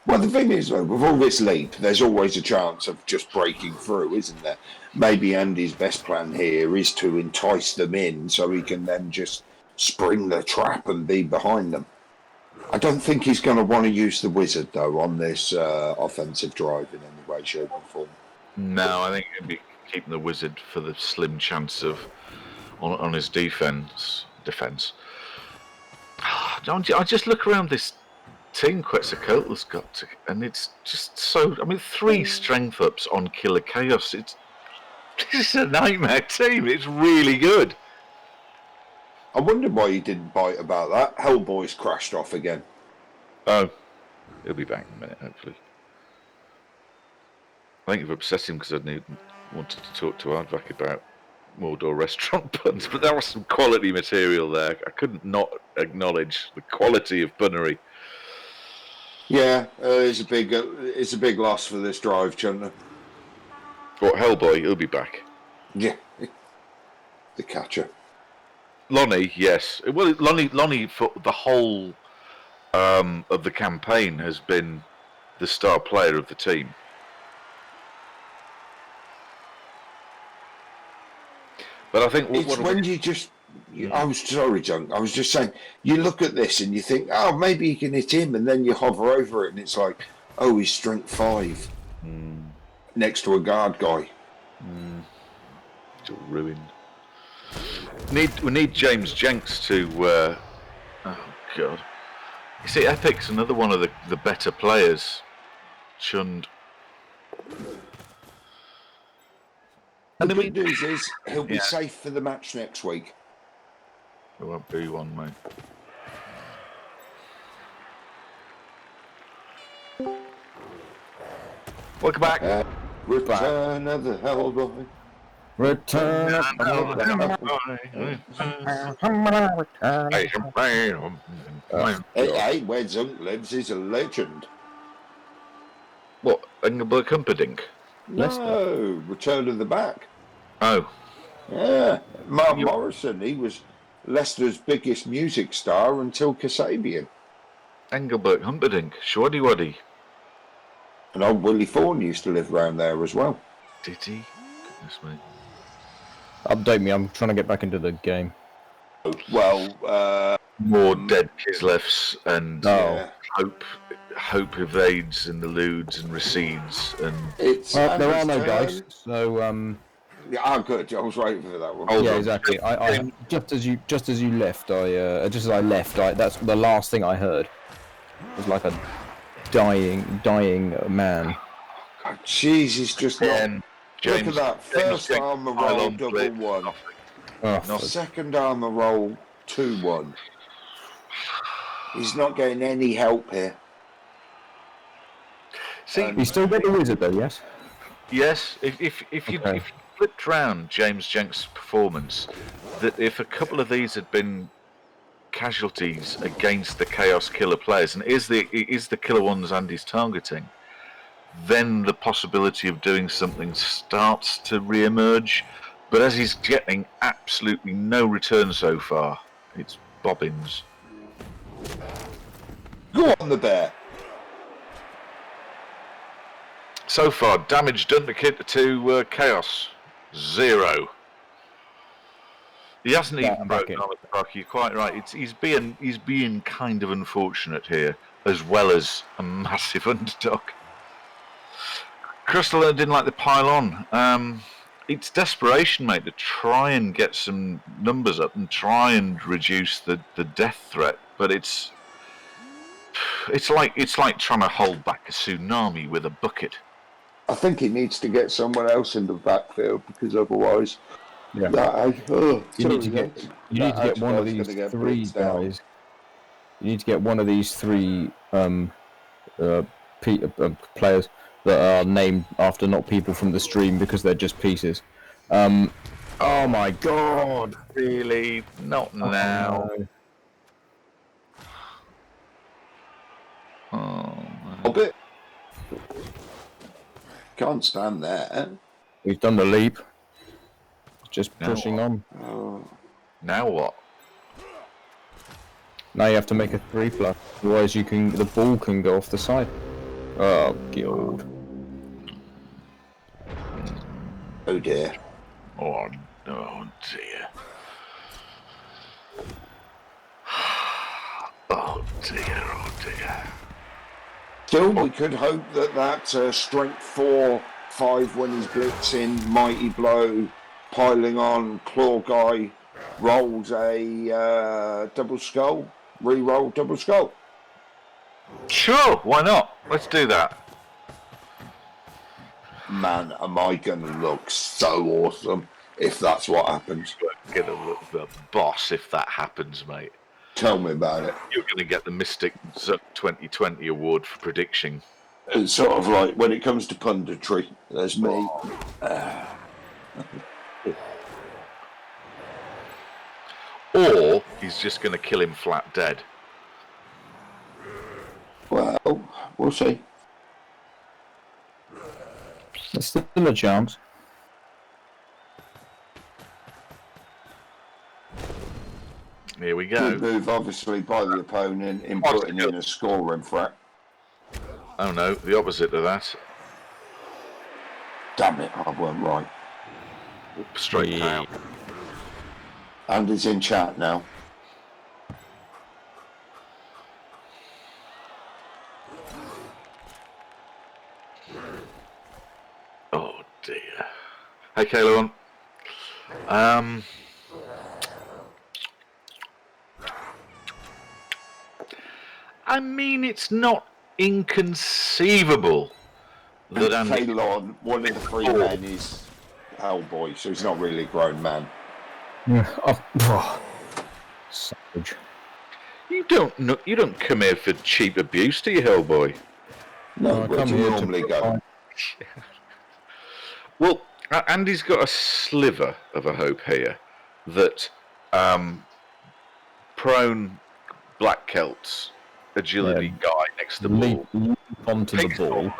Well, the thing is, though, with all this leap, there's always a chance of just breaking through, isn't there? Maybe Andy's best plan here is to entice them in so he can then just spring the trap and be behind them. I don't think he's going to want to use the wizard, though, on this offensive drive in any way, shape or form. No, I think he'd be keeping the wizard for the slim chance of on his defense. I just look around this team Quetzalcoatl's got to, and it's just so. I mean, 3 strength ups on Killer Chaos. This is a nightmare team. It's really good. I wonder why he didn't bite about that. Hellboy's crashed off again. Oh, he'll be back in a minute, hopefully. I think you've upset him because I wanted to talk to Ardvac about Mordor restaurant puns, but there was some quality material there. I couldn't not acknowledge the quality of punnery. Yeah, it's a big loss for this drive, Chandler. What, Hellboy? He'll be back. Yeah, the catcher. Lonnie, yes. Well, Lonnie for the whole of the campaign has been the star player of the team. But I think It's when you just. I was sorry, John. I was just saying. You look at this and you think, oh, maybe you can hit him, and then you hover over it, and it's like, oh, he's strength 5 next to a guard guy. It's all ruined. We need James Jenks to. Oh God! You see, Epic's another one of the better players. Chund. The good news is he'll be safe for the match next week. There won't be one, mate. Welcome back. Return of the Hellboy. Return of Hey, where Zunk lives is a legend. What, Engelberg Humperdinck? No, Return of the Back. Oh. Yeah, Mark Morrison. He was Leicester's biggest music star until Kasabian. Engelberg Humperdinck. Shwaddy Waddy. And old Willie Thorne used to live around there as well. Did he? Goodness me. Update me. I'm trying to get back into the game. Well, More dead Kislevs and yeah. hope evades and eludes and recedes and It's There are no Andy's dice, turn. so Yeah, good. I was waiting for that one. Hold yeah, on. exactly. I just as you left, just as I left, that's the last thing I heard. It was like a dying man. God, jeez, he's just not. Again, Look at that. First James armour pylon roll, double blitz, one. nothing. Oh, No. Second armour roll, 2-1. He's not getting any help here. See, He's still got the wizard though, yes? yes, if you flipped round James Jenks' performance, that if a couple of these had been casualties against the Chaos Killer players, and is the killer ones Andy's targeting, then the possibility of doing something starts to re-emerge. But as he's getting absolutely no return so far, it's bobbins. Go on, the bear. So far, damage done to Chaos, 0. He hasn't even broken on the proc. You're quite right. He's being kind of unfortunate here, as well as a massive underdog. Crystal didn't like the pile on. It's desperation, mate, to try and get some numbers up and try and reduce the death threat. But it's like trying to hold back a tsunami with a bucket. I think he needs to get someone else in the backfield because otherwise, Yeah. You need to get one of these three guys. You need to get one of these three players that are named after not people from the stream because they're just pieces. Oh my god! Really? Not now. A bit. Can't stand there. We've done the leap. Just pushing on. Now what? Now you have to make a 3+. Otherwise, the ball can go off the side. Oh, God. Oh dear. Oh dear. Oh dear. Still, we could hope that strength 4/5 when he's blitzing, mighty blow, piling on, claw guy rolls a double skull, re-roll double skull. Sure, why not? Let's do that. Man, am I going to look so awesome if that's what happens. You're going to look the boss if that happens, mate. Tell me about it. You're going to get the Mystic Zuck 2020 award for prediction. It's sort of like when it comes to punditry, there's me. Or he's just going to kill him flat dead. Well, we'll see. There's still a chance. Here we go. Good move, obviously, by the opponent in putting in a scoring threat. Oh no, the opposite of that. Damn it, I weren't right. Straight down. And he's in chat now. Oh dear. Hey, Kayla. I mean, it's not inconceivable that Andy... Kalon, one of the three men, is Hellboy, so he's not really a grown man. Yeah. Savage. You don't come here for cheap abuse, do you, Hellboy? No, where do you normally go? Well, Andy's got a sliver of a hope here that prone Black Celts agility guy next to the ball Leap onto the ball.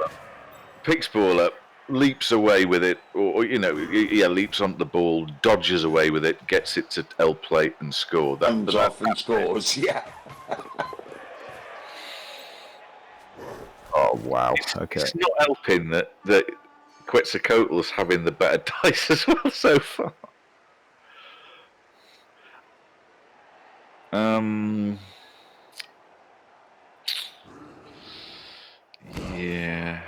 picks ball up, leaps away with it, or leaps onto the ball, dodges away with it, gets it to L plate and score. Comes off and scores, yeah. Oh wow! Okay. It's not helping that Quetzalcoatl's having the better dice as well so far. Yeah.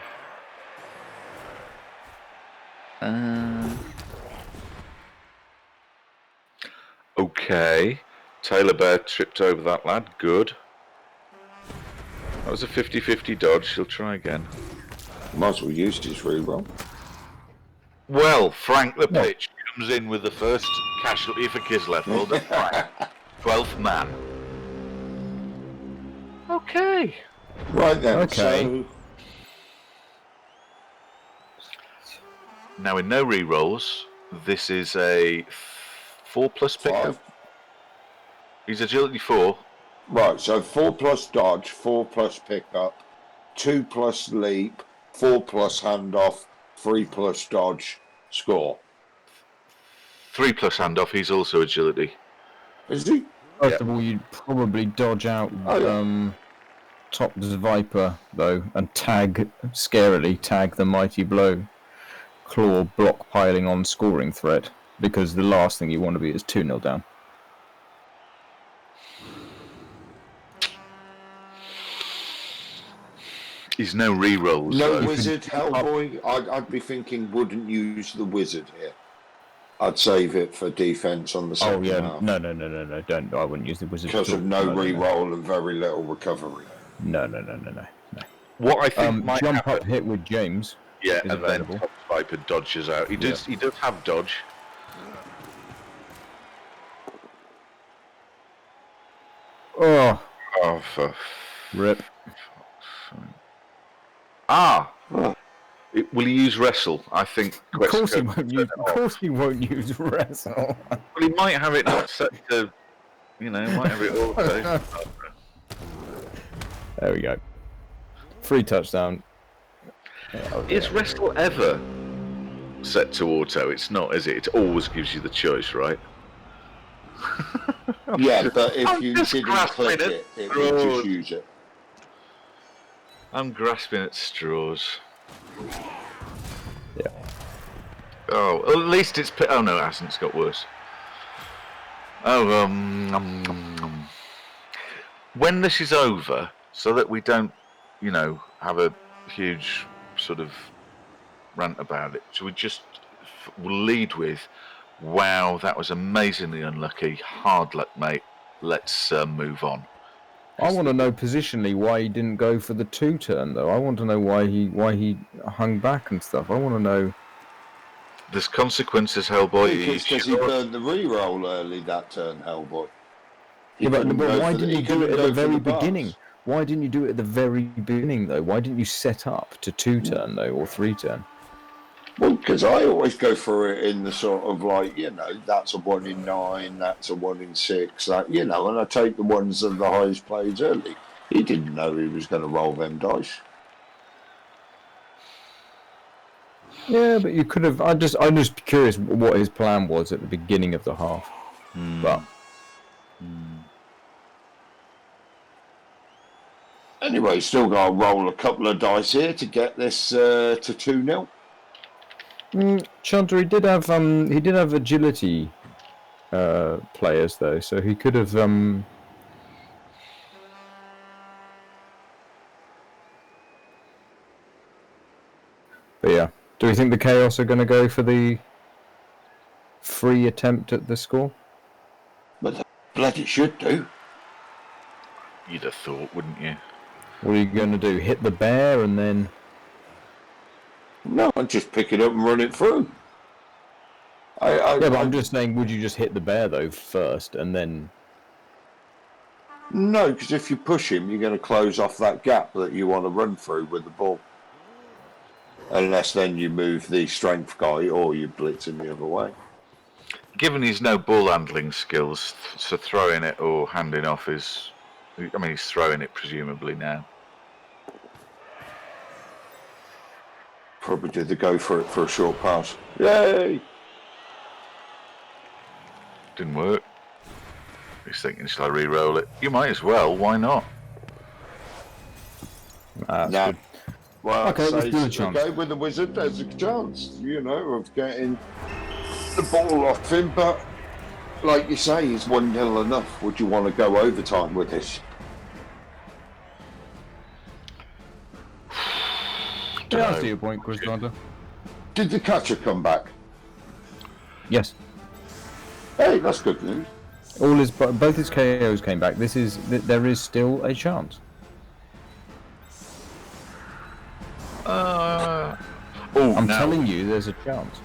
Okay. Taylor Bear tripped over that lad. Good. That was a 50-50 dodge. She'll try again. Might as well use his reroll. Well, Frank the pitch comes in with the first casualty for Kislev. Well done, Frank. 12th man. Okay. Right then. Okay. Now, in no re-rolls, this is a 4+ pickup. 5. He's agility 4. Right, so 4+ dodge, 4+ pickup, 2+ leap, 4+ handoff, 3+ dodge, score. 3+ handoff, he's also agility. Is he? First of all, you'd probably dodge out Top's Viper, though, and scarily tag the Mighty Blow claw block piling on scoring threat, because the last thing you want to be is 2-0 down. He's no re-rolls. No though. wizard, Hellboy. I'd be thinking, wouldn't use the wizard here. I'd save it for defense on the second half. No, don't. I wouldn't use the wizard Because at all. of no re-roll and very little recovery. No. What I think might jump happen, up hit with James. yeah, is and available. then Top Viper dodges out. He does have dodge. Oh, For rip. Will he use wrestle? I think. Of course he won't use wrestle. Well, he might have it not set to. Might have it auto. There we go. Free touchdown. Is wrestle ever set to auto? It's not, is it? It always gives you the choice, right? Yeah, but if you just didn't grasping click at it would just use it. I'm grasping at straws. Yeah. Oh, at least it's. Oh no, it hasn't. It's got worse. Oh, when this is over, so that we don't, have a huge sort of rant about it, so we just lead with, wow, that was amazingly unlucky. Hard luck, mate. Let's move on. I want to know positionally why he didn't go for the 2-turn though. I want to know why he hung back and stuff. I want to know. There's consequences, Hellboy. Because he burned the re-roll early that turn, Hellboy. But why didn't you do it at the very beginning? Why didn't you do it at the very beginning though? Why didn't you set up to 2-turn though, or 3-turn? Well, because I always go for it in the sort of that's a 1 in 9, that's a 1 in 6, and I take the ones that are the highest plays early. He didn't know he was going to roll them dice. Yeah, but you could have. I'm just curious what his plan was at the beginning of the half. But anyway, still got to roll a couple of dice here to get this to 2-0. Chandra, he did have agility players though, so he could have. But yeah, do we think the Chaos are going to go for the free attempt at the score? But the bloody should do. You'd have thought, wouldn't you? What are you going to do? Hit the bear and then? No, I'd just pick it up and run it through. But I'm just saying, would you just hit the bear though first and then? No, because if you push him, you're going to close off that gap that you want to run through with the ball. Unless then you move the strength guy or you blitz him the other way. Given he's no ball handling skills, so throwing it or handing off is. I mean, he's throwing it presumably now. Probably did the go for it for a short pass. Yay! Didn't work. He's thinking, shall I re-roll it? You might as well. Why not? That's good. Well, okay, let's do a chance. Okay, with the wizard, there's a chance, of getting the ball off him. But like you say, he's 1-0 enough. Would you want to go overtime with this? Yeah, I see your point, Chris Granta. Did the catcher come back? Yes. Hey, that's good news. Both his KOs came back. There is still a chance. I'm telling you, there's a chance.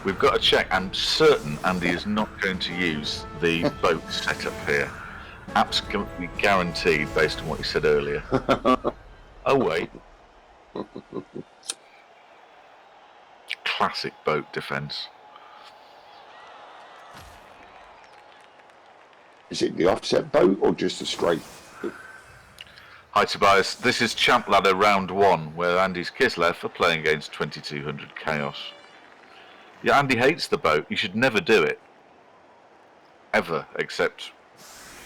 We've got to check. I'm certain Andy is not going to use the boat setup here. Absolutely guaranteed, based on what he said earlier. Oh, wait. Classic boat defence. Is it the offset boat or just a straight? Hi Tobias, this is Champ Ladder round 1, where Andy's Kislev are playing against 2200 Chaos. Yeah, Andy hates the boat. You should never do it. Ever, except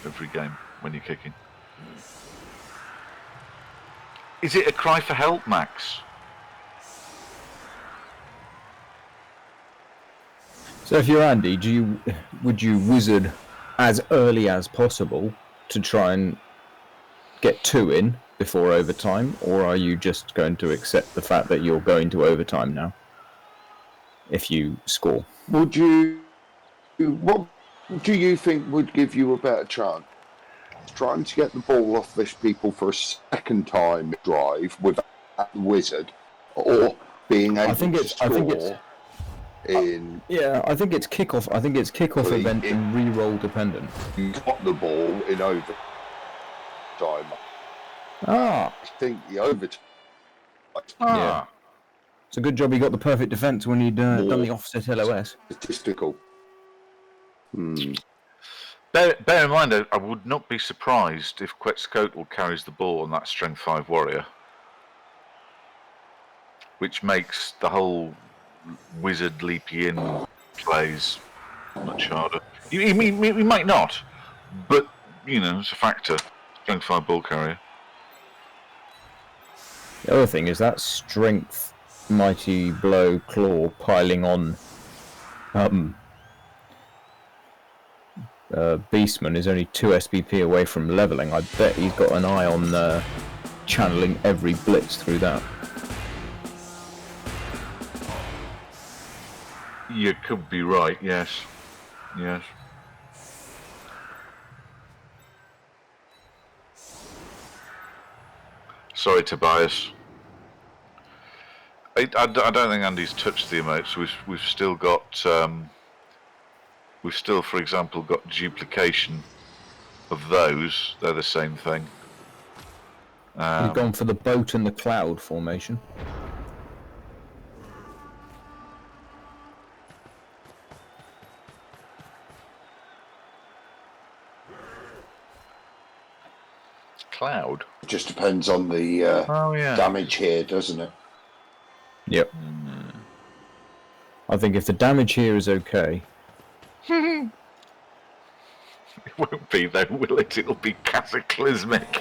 every game when you're kicking. Is it a cry for help, Max? So if you're Andy, would you wizard as early as possible to try and get 2 in before overtime, or are you just going to accept the fact that you're going to overtime now if you score? What do you think would give you a better chance? Trying to get the ball off this people for a second time drive with a wizard, or being able to score in... Yeah, I think it's kickoff. I think it's kickoff event and re-roll dependent. You got the ball in overtime. I think the overtime... Yeah. It's a good job he got the perfect defence when he'd done the offset LOS. Statistical. Bear in mind, I would not be surprised if Quetzalcoatl carries the ball on that Strength 5 warrior, which makes the whole wizard leapy in plays much harder. He might not, but, it's a factor. Strength 5 ball carrier. The other thing is that Strength Mighty Blow Claw piling on Beastman is only 2 SPP away from levelling. I bet he's got an eye on channeling every blitz through that. You could be right, yes. Yes. Sorry, Tobias. I don't think Andy's touched the emotes. We've still got... We've still, for example, got duplication of those. They're the same thing. You've gone for the boat and the cloud formation. Cloud? It just depends on the damage here, doesn't it? Yep. I think if the damage here is okay... It won't be though, will it? It'll be cataclysmic.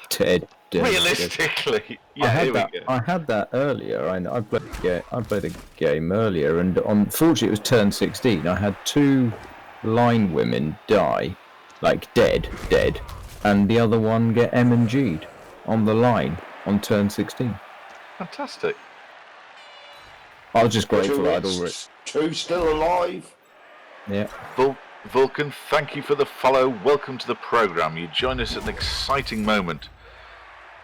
Dead. Realistically, yeah. I had that earlier. I played a game earlier, and unfortunately, it was turn 16. I had 2 line women die, like dead, and the other one get M&G'd on the line on turn 16. Fantastic. I was just grateful I'd already... 2 still alive. Yeah. Vulcan, thank you for the follow. Welcome to the programme. You join us at an exciting moment.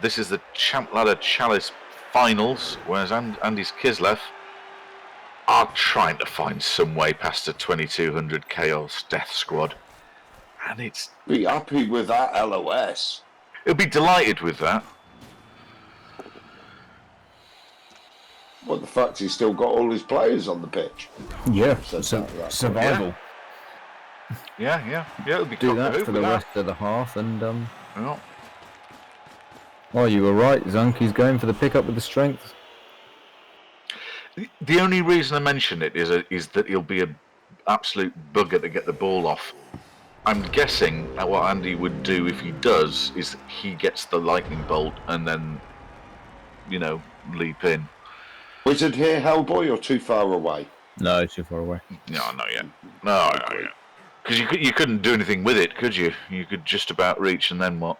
This is the Champ Ladder Chalice Finals, whereas Andy's Kislev are trying to find some way past the 2200 Chaos Death Squad. And it's... Be happy with that LOS. He'll be delighted with that. Well, the fact he's still got all his players on the pitch. Yeah, survival. Yeah. It'll be do that for the rest of the half, and Yeah. Well, you were right. Zunky's going for the pickup with the strength. The only reason I mention it is that he'll be an absolute bugger to get the ball off. I'm guessing that what Andy would do if he does is he gets the lightning bolt and then, leap in. Wizard here, Hellboy, or too far away? No, too far away. No, not yet. No, because you couldn't do anything with it, could you? You could just about reach, and then what?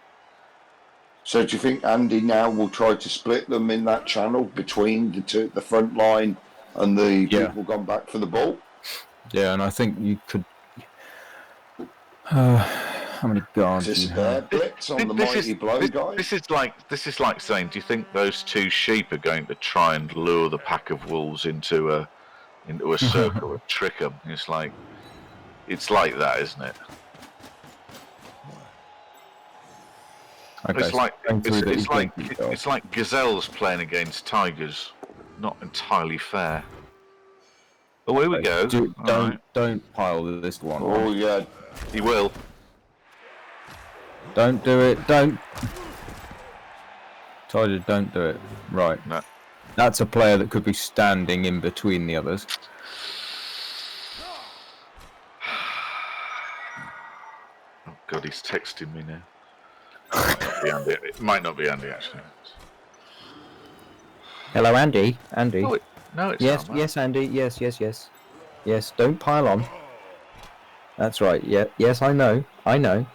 So do you think Andy now will try to split them in that channel between the front line and the people gone back for the ball? Yeah, and I think you could... How many guards Is do you this their have? blitz on the mighty blow, guys? This is like saying, do you think those two sheep are going to try and lure the pack of wolves into a circle and trick them? It's like that, isn't it? Okay, It's like so it's like gazelles playing against tigers. Not entirely fair. Oh, here we go. Don't pile this one. Oh, yeah. He will. Don't do it. Don't. Told you, don't do it. Right. No. That's a player that could be standing in between the others. Oh God, he's texting me now. It might not be Andy actually. Hello, Andy. Andy. No, it's yes, not. yes, Andy. Yes, yes, yes. Yes, don't pile on. That's right. Yeah, yes, I know. I know.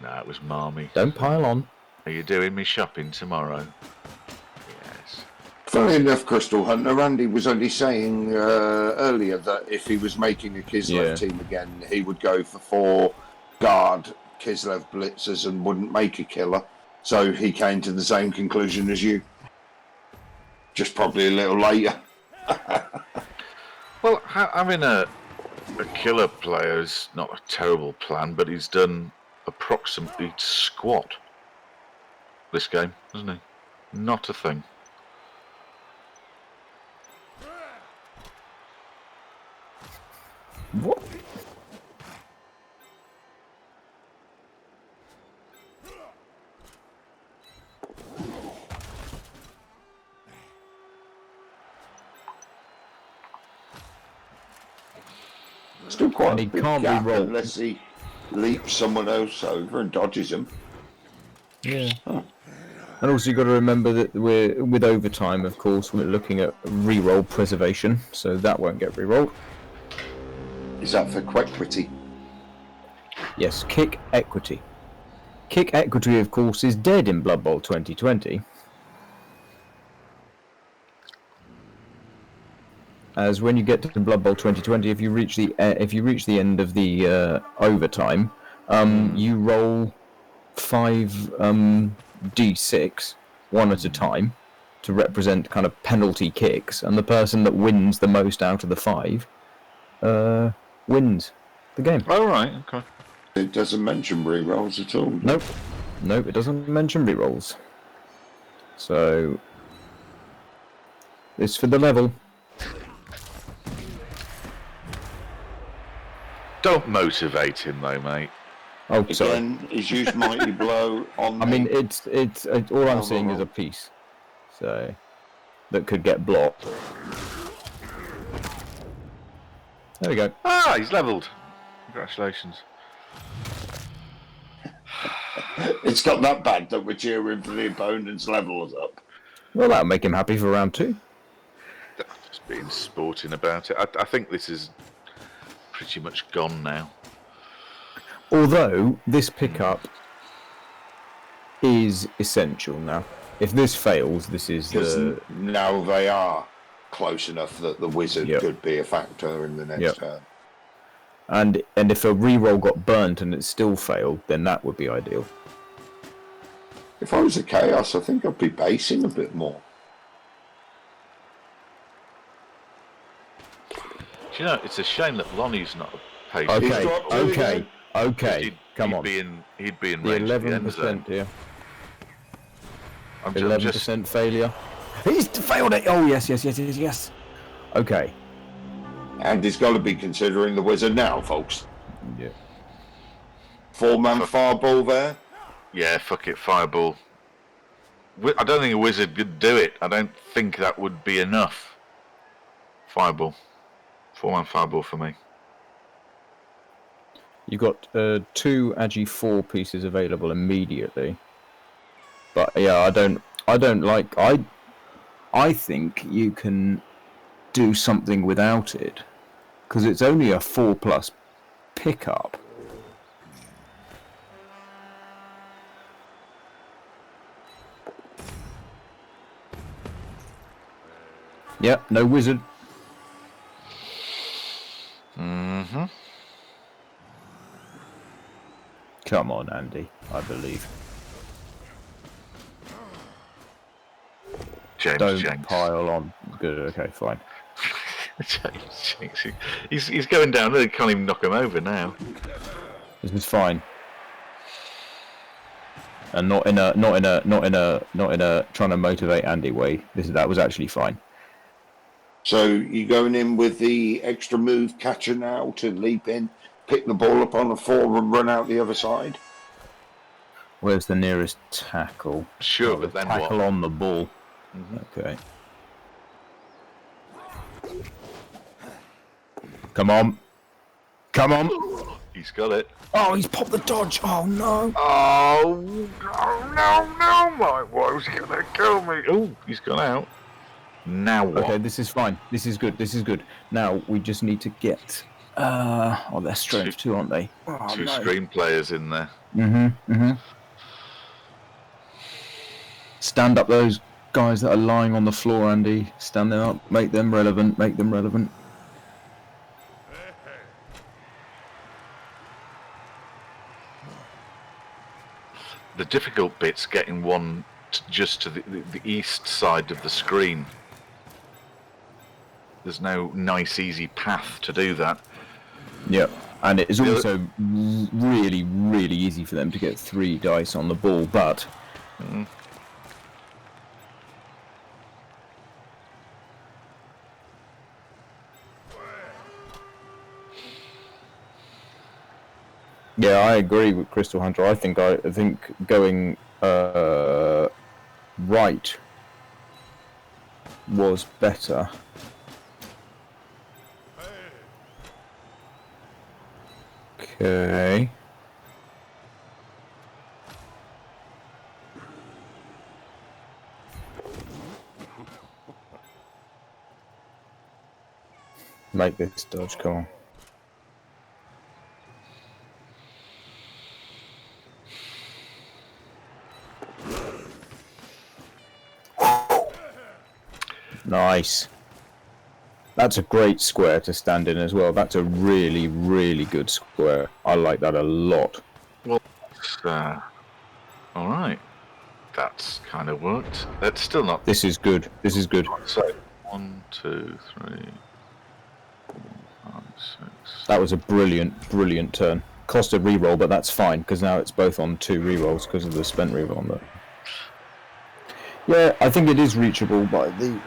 No, it was Marmy. Don't pile on. Are you doing me shopping tomorrow? Yes. Funnily enough, Crystal Hunter, Andy was only saying earlier that if he was making a Kislev team again, he would go for 4 guard Kislev blitzers and wouldn't make a killer. So he came to the same conclusion as you. Just probably a little later. Well, having a killer player is not a terrible plan, but he's done approximately squat this game, hasn't he? Not a thing. What? Still quite And he a big can't gap re-roll. unless he leaps someone else over and dodges him. Yeah. Oh. And also, you've got to remember that we're with overtime. Of course, we're looking at re-roll preservation, so that won't get re-rolled. Is that for equity? Yes, kick equity. Kick equity, of course, is dead in Blood Bowl 2020. As when you get to Blood Bowl 2020, if you reach the end of the overtime, you roll 5 d6 one at a time to represent kind of penalty kicks, and the person that wins the most out of the 5 wins the game. Oh right, okay. It doesn't mention re-rolls at all. Nope, it doesn't mention re-rolls. So it's for the level. Don't motivate him though, mate. Oh, sorry. Again, he's used Mighty Blow on. I mean, it's all I'm seeing is a piece, so that could get blocked. There we go. Ah, he's levelled. Congratulations. It's got that bad that we're cheering for the opponent's levels up. Well, that'll make him happy for round 2. Just being sporting about it. I think this is pretty much gone now. Although this pickup is essential now. If this fails, this is the... Now they are close enough that the wizard could be a factor in the next turn. And if a reroll got burnt and it still failed, then that would be ideal. If I was a Chaos, I think I'd be basing a bit more. Do you know, it's a shame that Lonnie's not a patient. Okay. Come on. He'd be in the range 11% here. I'm 11% failure. He's failed it. Oh yes. Okay. And he's got to be considering the wizard now, folks. Yeah. 4-man fireball there. Yeah, fuck it, fireball. I don't think a wizard could do it. I don't think that would be enough. Fireball. 4-man fireball for me. You've got 2 Agi 4 pieces available immediately. But yeah, I don't like. I think you can do something without it, because it's only a 4+ pickup. Yeah, no wizard. Come on, Andy. I believe. James Don't Jenks. pile on. Good. Okay, fine. James Jenks. He's going down. They can't even knock him over now. This is fine. And not in a trying to motivate Andy way. That was actually fine. So you going in with the extra move catcher now to leap in, pick the ball up on the 4 and run out the other side? Where's the nearest tackle? Sure, but then tackle what? on the ball. Okay. Come on. Come on. He's got it. Oh, he's popped the dodge. Oh, no. Oh, no, my wife's gonna kill me. Oh, he's gone out. Now what? Okay, this is fine. This is good. This is good. Now, we just need to get... oh, they're strength too, aren't they? Oh, Two screen players in there. Stand up those guys that are lying on the floor, Andy. Stand them up. Make them relevant. Make them relevant. The difficult bit's getting one just to the east side of the screen. There's no nice, easy path to do that. Yep. And it is also really, really easy for them to get 3 dice on the ball, but... Yeah, I agree with Crystal Hunter. I think going right was better. Okay. Make this dodge, come on. Nice. That's a great square to stand in as well. That's a really, really good square. I like that a lot. Well, all right. That's kind of worked. That's still not... This is good. This is good. So, 1, 2, 3, 4, 5, 6... That was a brilliant, brilliant turn. Cost a reroll, but that's fine, because now it's both on 2 rerolls because of the spent reroll on that. Yeah, I think it is reachable by the...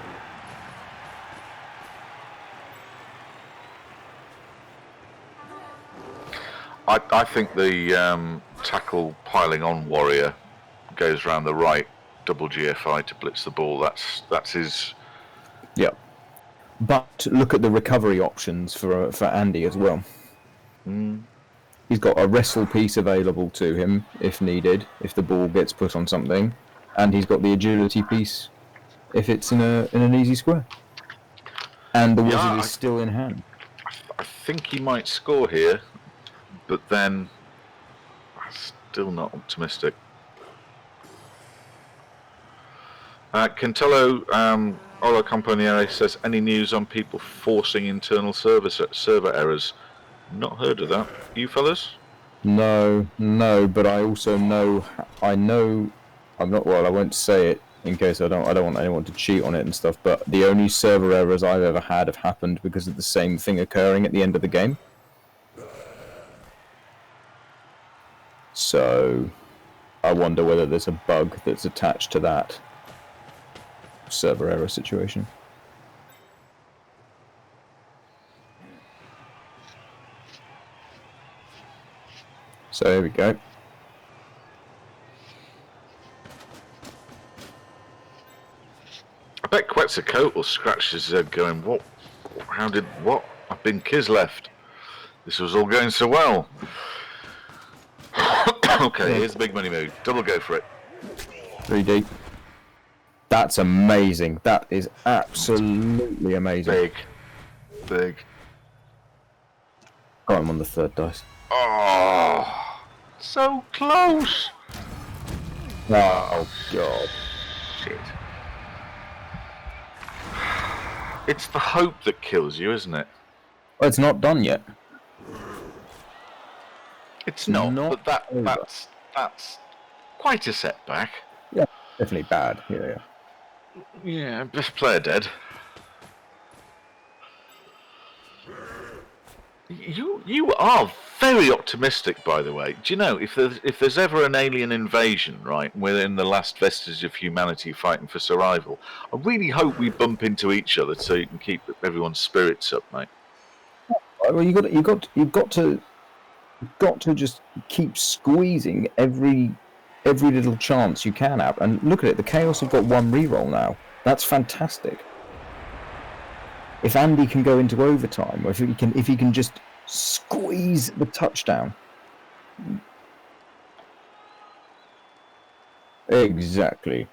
I think the tackle piling on warrior goes round the right, double GFI to blitz the ball. That's his... Yeah. But look at the recovery options for Andy as well. He's got a wrestle piece available to him if needed, if the ball gets put on something, and he's got the agility piece if it's in an easy square. And the wizard is still in hand. I think he might score here, but then I'm still not optimistic. Cantello Olo Componiere says, any news on people forcing internal server errors? Not heard of that. You fellas? No, but I also know, I'm not, well, I won't say it in case I don't want anyone to cheat on it and stuff, but the only server errors I've ever had have happened because of the same thing occurring at the end of the game. So, I wonder whether there's a bug that's attached to that server error situation. So here we go. I bet Quetzalcoatl scratches his head going, what? I've been Kislev. This was all going so well. Okay, here's the big money move. Double go for it. 3 deep. That's amazing. That is absolutely amazing. Big. Got him on the 3rd dice. Oh, so close. Oh, God. Shit. It's the hope that kills you, isn't it? Well, it's not done yet. It's not, but that's quite a setback. Yeah, definitely bad. Yeah. Yeah, best player dead. You are very optimistic, by the way. Do you know if there's ever an alien invasion, right? We're in the last vestige of humanity fighting for survival. I really hope we bump into each other so you can keep everyone's spirits up, mate. Well, you've got to just keep squeezing every little chance you can out. And look at it, the Chaos have got 1 reroll now. That's fantastic. If Andy can go into overtime, or if he can just squeeze the touchdown. Exactly,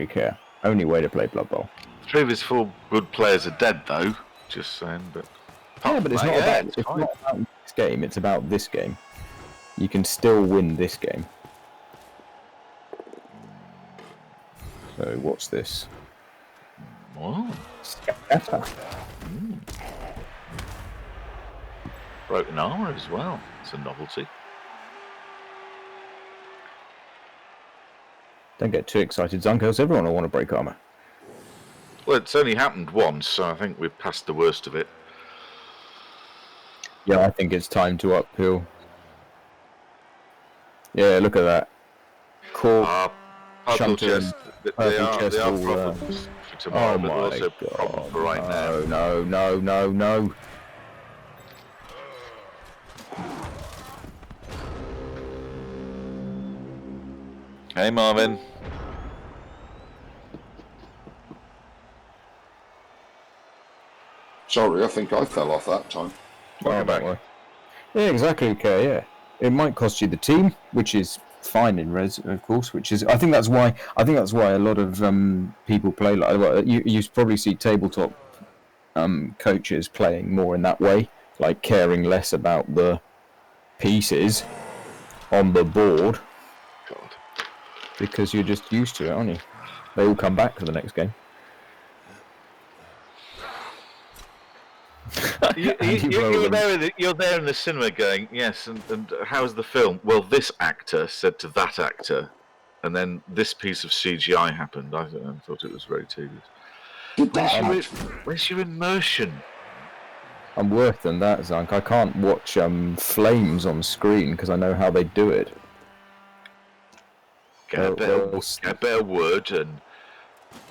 Care. Only way to play Blood Bowl. 3 of his 4 good players are dead, though. Just saying, but yeah, but it's not about this game. It's about this game. You can still win this game. So what's this? What? Scatter. Broken armor as well. It's a novelty. Don't get too excited, Zunkos. Everyone will want to break armor. Well, it's only happened once, so I think we've passed the worst of it. Yeah, I think it's time to uphill. Yeah, look at that. Cork, Shunter, they are problems for tomorrow, but they're also problems for right now. No. Hey, Marvin. Sorry, I think I fell off that time. Welcome back. Yeah, exactly. Okay, yeah. It might cost you the team, which is fine in Res, of course. I think that's why a lot of people play like. Well, you probably see tabletop coaches playing more in that way, like caring less about the pieces on the board. God. Because you're just used to it, aren't you? They all come back for the next game. You're there in the cinema going, yes, and how's the film? Well, this actor said to that actor, and then this piece of CGI happened. I thought it was very tedious. Where's your immersion? I'm worse than that, Zank. I can't watch flames on screen because I know how they do it. Get a better wood and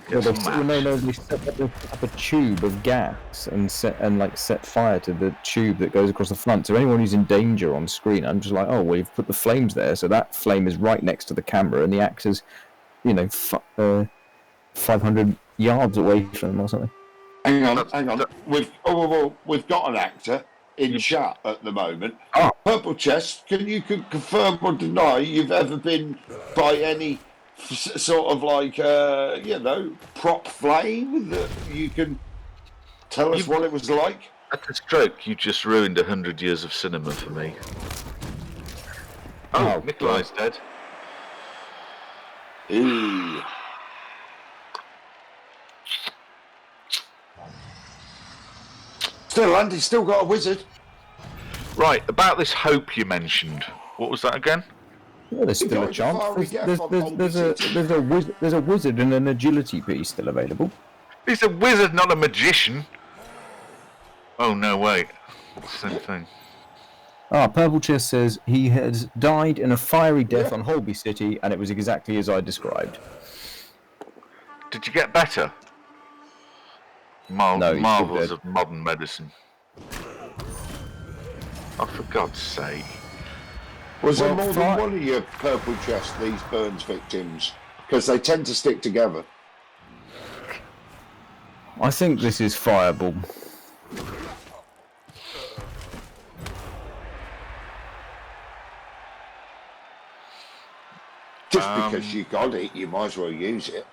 get some match. They set up a tube of gas and set fire to the tube that goes across the front. So anyone who's in danger on screen, I'm just like, oh well, you've put the flames there, so that flame is right next to the camera, and the actor's, 500 yards away from them or something. Hang on. We've got an actor in chat at the moment. Purple Chest, can you confirm or deny you've ever been by any sort of prop flame that you can tell us what it was like? At the stroke, you just ruined 100 years of cinema for me. Oh, Nikolai's dead. Ooh. Still, Andy's still got a wizard. Right, about this hope you mentioned. What was that again? Yeah, there's still a chance. There's a wizard and an agility piece still available. He's a wizard, not a magician. Oh, no, wait. Same thing. Purple Chest says he has died in a fiery death on Holby City, and it was exactly as I described. Did you get better? Marvels of modern medicine. Oh, for God's sake. Was there more than one of your Purple Chest, these Burns victims? Because they tend to stick together. I think this is Fireball. Just because you got it, you might as well use it.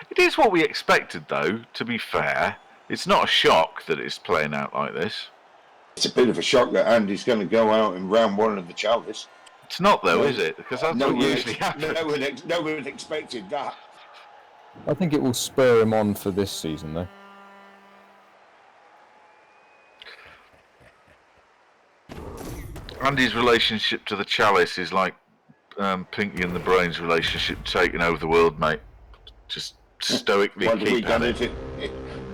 It is what we expected, though, to be fair. It's not a shock that it's playing out like this. It's a bit of a shock that Andy's going to go out in round 1 of the Chalice. It's not, though, is it? Because that's what usually happens. No one expected that. I think it will spur him on for this season, though. Andy's relationship to the Chalice is like Pinky and the Brain's relationship taking over the world, mate. Just stoically keep at it.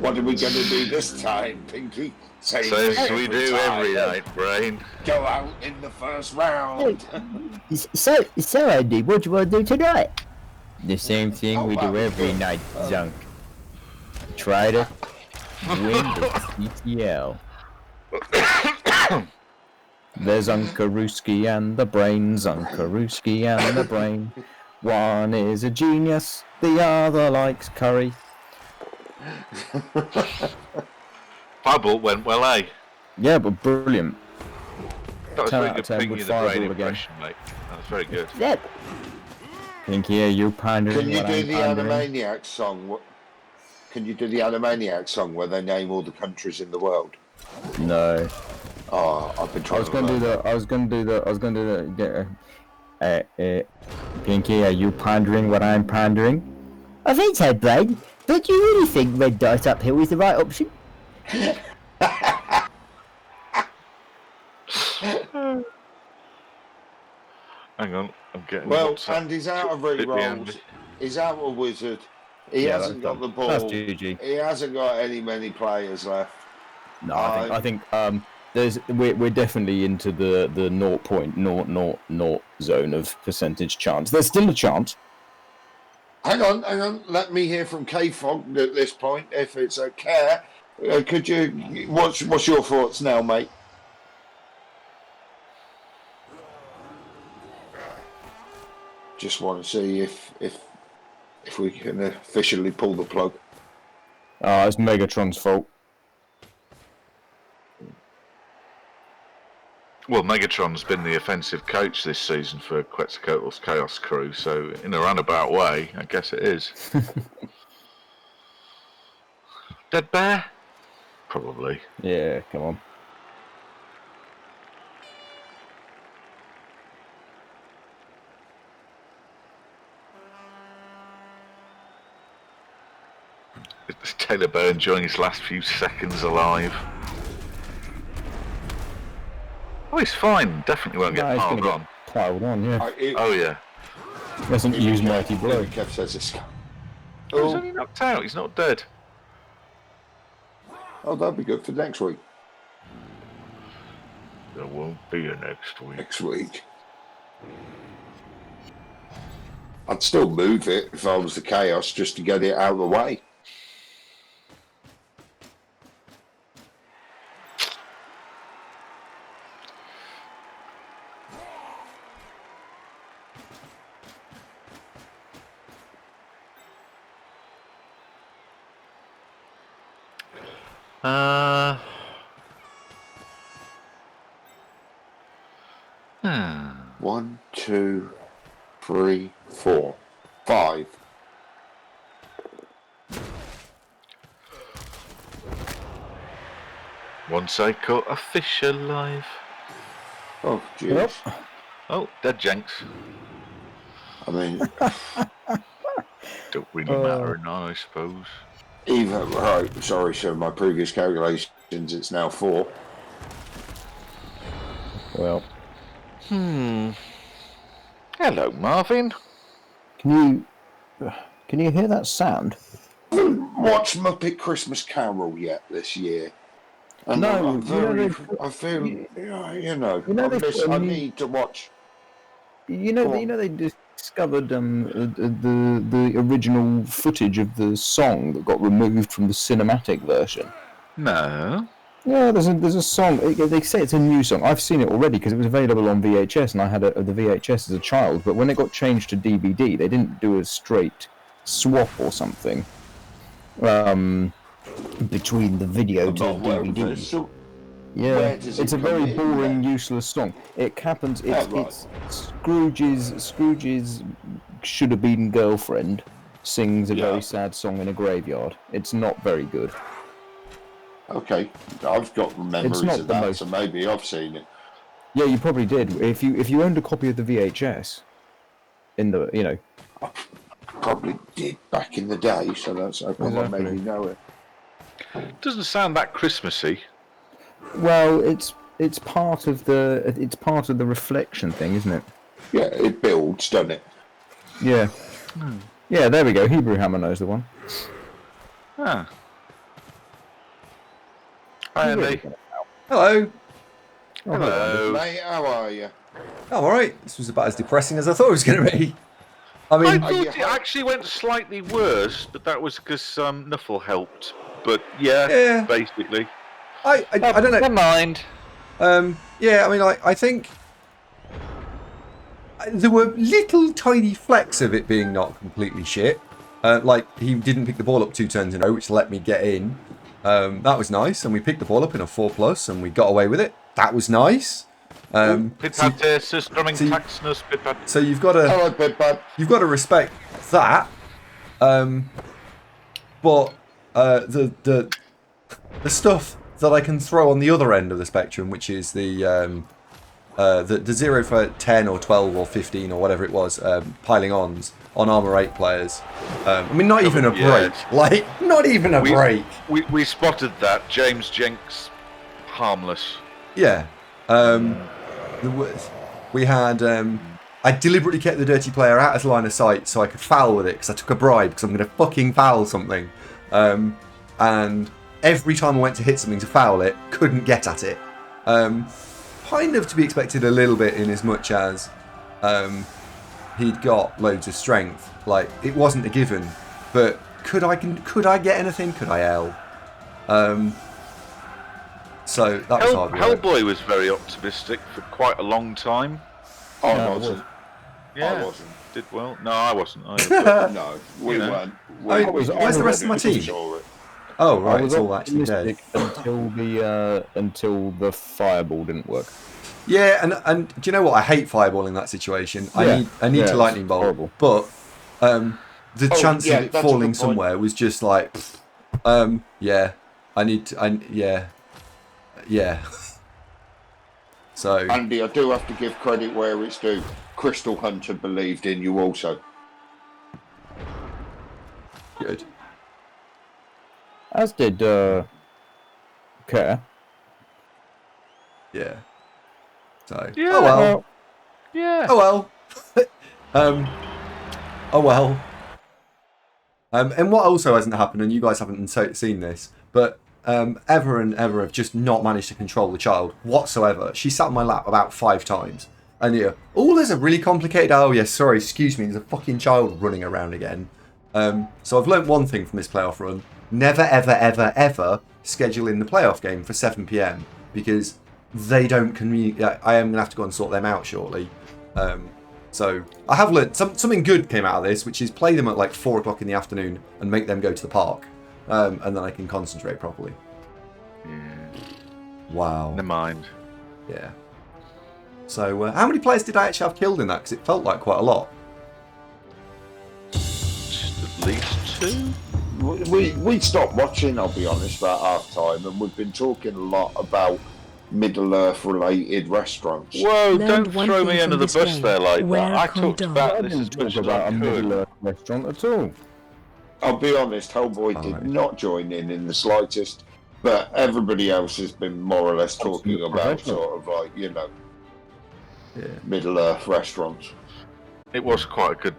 What are we going to do this time, Pinky? Same as we do every night, Brain. Go out in the first round. So Andy, what do you want to do tonight? The same thing we do every night, Zunk. Try to win the CTL. There's Unkaruski and the Brain, Unkaruski and the Brain. One is a genius, the other likes curry. Fireball went well, eh? Yeah, but brilliant. That was 10 very out good of 10 Pinky with and the Brain Fireball again. impression, mate. That was very good. Yep. Pinky, are you pandering? Can you what do I'm the pandering? Animaniacs song? Can you do the Animaniacs song where they name all the countries in the world? No. Oh, I've been trying. I was going to do that. Pinky, are you pandering what I'm pandering? I think so, Brain. But do you really think Red Dice Uphill is the right option? Hang on, I'm getting. Well, WhatsApp. Andy's out of Bit re-rolls. Andy. He's out of wizard. He Yeah, hasn't that's got the done. That's ball. GG. He hasn't got many players left. No, I think we're definitely into the 0.000 zone of percentage chance. There's still a chance. Hang on. Let me hear from K-Fog at this point, if it's okay. Could you? What's your thoughts now, mate? Just want to see if we can officially pull the plug. It's Megatron's fault. Well, Megatron's been the offensive coach this season for Quetzalcoatl's Chaos Crew, so in a roundabout way, I guess it is. Dead Bear? Probably. Yeah, come on. It's Taylor Bear enjoying his last few seconds alive. Oh, he's fine. Definitely won't get He's piled gonna on. get piled on, yeah. Oh, yeah. Doesn't use Mighty Blow. Kev says it's. Oh, he's only knocked out. He's not dead. Oh, that'd be good for next week. There won't be a next week. Next week. I'd still move it if I was the Chaos just to get it out of the way. One, two, three, four, five. Once I caught a fish alive. Oh, jeez. Oh, dead Jenks. I mean, Don't really matter now, I suppose. even right. Sorry, sir. My previous calculations, it's now 4. Well, Hello, Marvin. can you hear that sound? I haven't watched Muppet Christmas Carol yet this year. And No, I feel, they I need to watch. They discovered the original footage of the song that got removed from the cinematic version. No. Yeah, there's a song. They say it's a new song. I've seen it already because it was available on VHS, and I had the VHS as a child. But when it got changed to DVD, they didn't do a straight swap or something between the video to the DVD. So, Yeah, where does it it's a come very in boring, then? useless song. It happens. It's, right. it's Scrooge's should have been girlfriend sings a very sad song in a graveyard. It's not very good. Okay, I've got memories not of the that, most- so maybe I've seen it. Yeah, you probably did. If you owned a copy of the VHS, in the probably did back in the day, so that's how come I made me know it. Doesn't sound that Christmassy. Well, it's part of the reflection thing, isn't it? Yeah, it builds, doesn't it? Yeah. Yeah, there we go. Hebrew Hammer knows the one. Ah. Hi, Andy. Hello. Hello. Mate, how are you? I'm alright. This was about as depressing as I thought it was going to be. I I mean, thought it actually went slightly worse, but that was because Nuffle helped. But yeah, basically. I don't know. Never mind. Yeah, I mean, I think there were little tiny flecks of it being not completely shit. Like, he didn't pick the ball up 2 turns in a row, which let me get in. That was nice, and we picked the ball up in a 4+, and we got away with it. That was nice. So you've got to respect that. But the stuff that I can throw on the other end of the spectrum, which is the 0 for 10 or 12 or 15 or whatever it was, piling ons on Armour 8 players. I mean, not even a break. Like, not even a break. We spotted that. James Jenks, harmless. Yeah. We had... I deliberately kept the dirty player out of line of sight so I could foul with it, because I took a bribe, because I'm going to fucking foul something. And every time I went to hit something to foul it, couldn't get at it. Kind of to be expected a little bit, in as much as he'd got loads of strength. Like, it wasn't a given, but could I get anything? Could I L? So that was hard work. Hellboy was very optimistic for quite a long time. I wasn't. Yeah. I wasn't. Did well? No, I wasn't either. No, we weren't. Where's the rest of my team? Oh right, it's all actually dead. Until the fireball didn't work. Yeah, and do you know what? I hate fireballing in that situation. I need to lightning bolt, horrible. But the chance of it falling somewhere was just like, yeah. I need to, yeah. So Andy, I do have to give credit where it's due. Crystal Hunter believed in you also. Good. As did Kerr. Yeah. So. Yeah. Oh well. Yeah. Oh well. Oh well. And what also hasn't happened, and you guys haven't seen this, but Ever and Ever have just not managed to control the child whatsoever. She sat on my lap about 5 times. And yeah, there's a really complicated... Oh, yes, sorry, excuse me. There's a fucking child running around again. So I've learnt one thing from this playoff run. Never, ever, ever, ever schedule in the playoff game for 7 PM. Because they don't communicate. I am going to have to go and sort them out shortly. So I have learnt... Something good came out of this, which is play them at like 4 o'clock in the afternoon and make them go to the park. And then I can concentrate properly. Wow. Never mind. Yeah. So, how many players did I actually have killed in that? Because it felt like quite a lot. Just at least 2? We stopped watching, I'll be honest, about half time, and we've been talking a lot about Middle-earth related restaurants. Whoa, don't throw me under the bus there like that. I talked about this as much as I could. Middle-earth restaurant at all. I'll be honest, Hellboy did not join in the slightest, but everybody else has been more or less talking about sort of like, Middle-earth restaurants. It was quite a good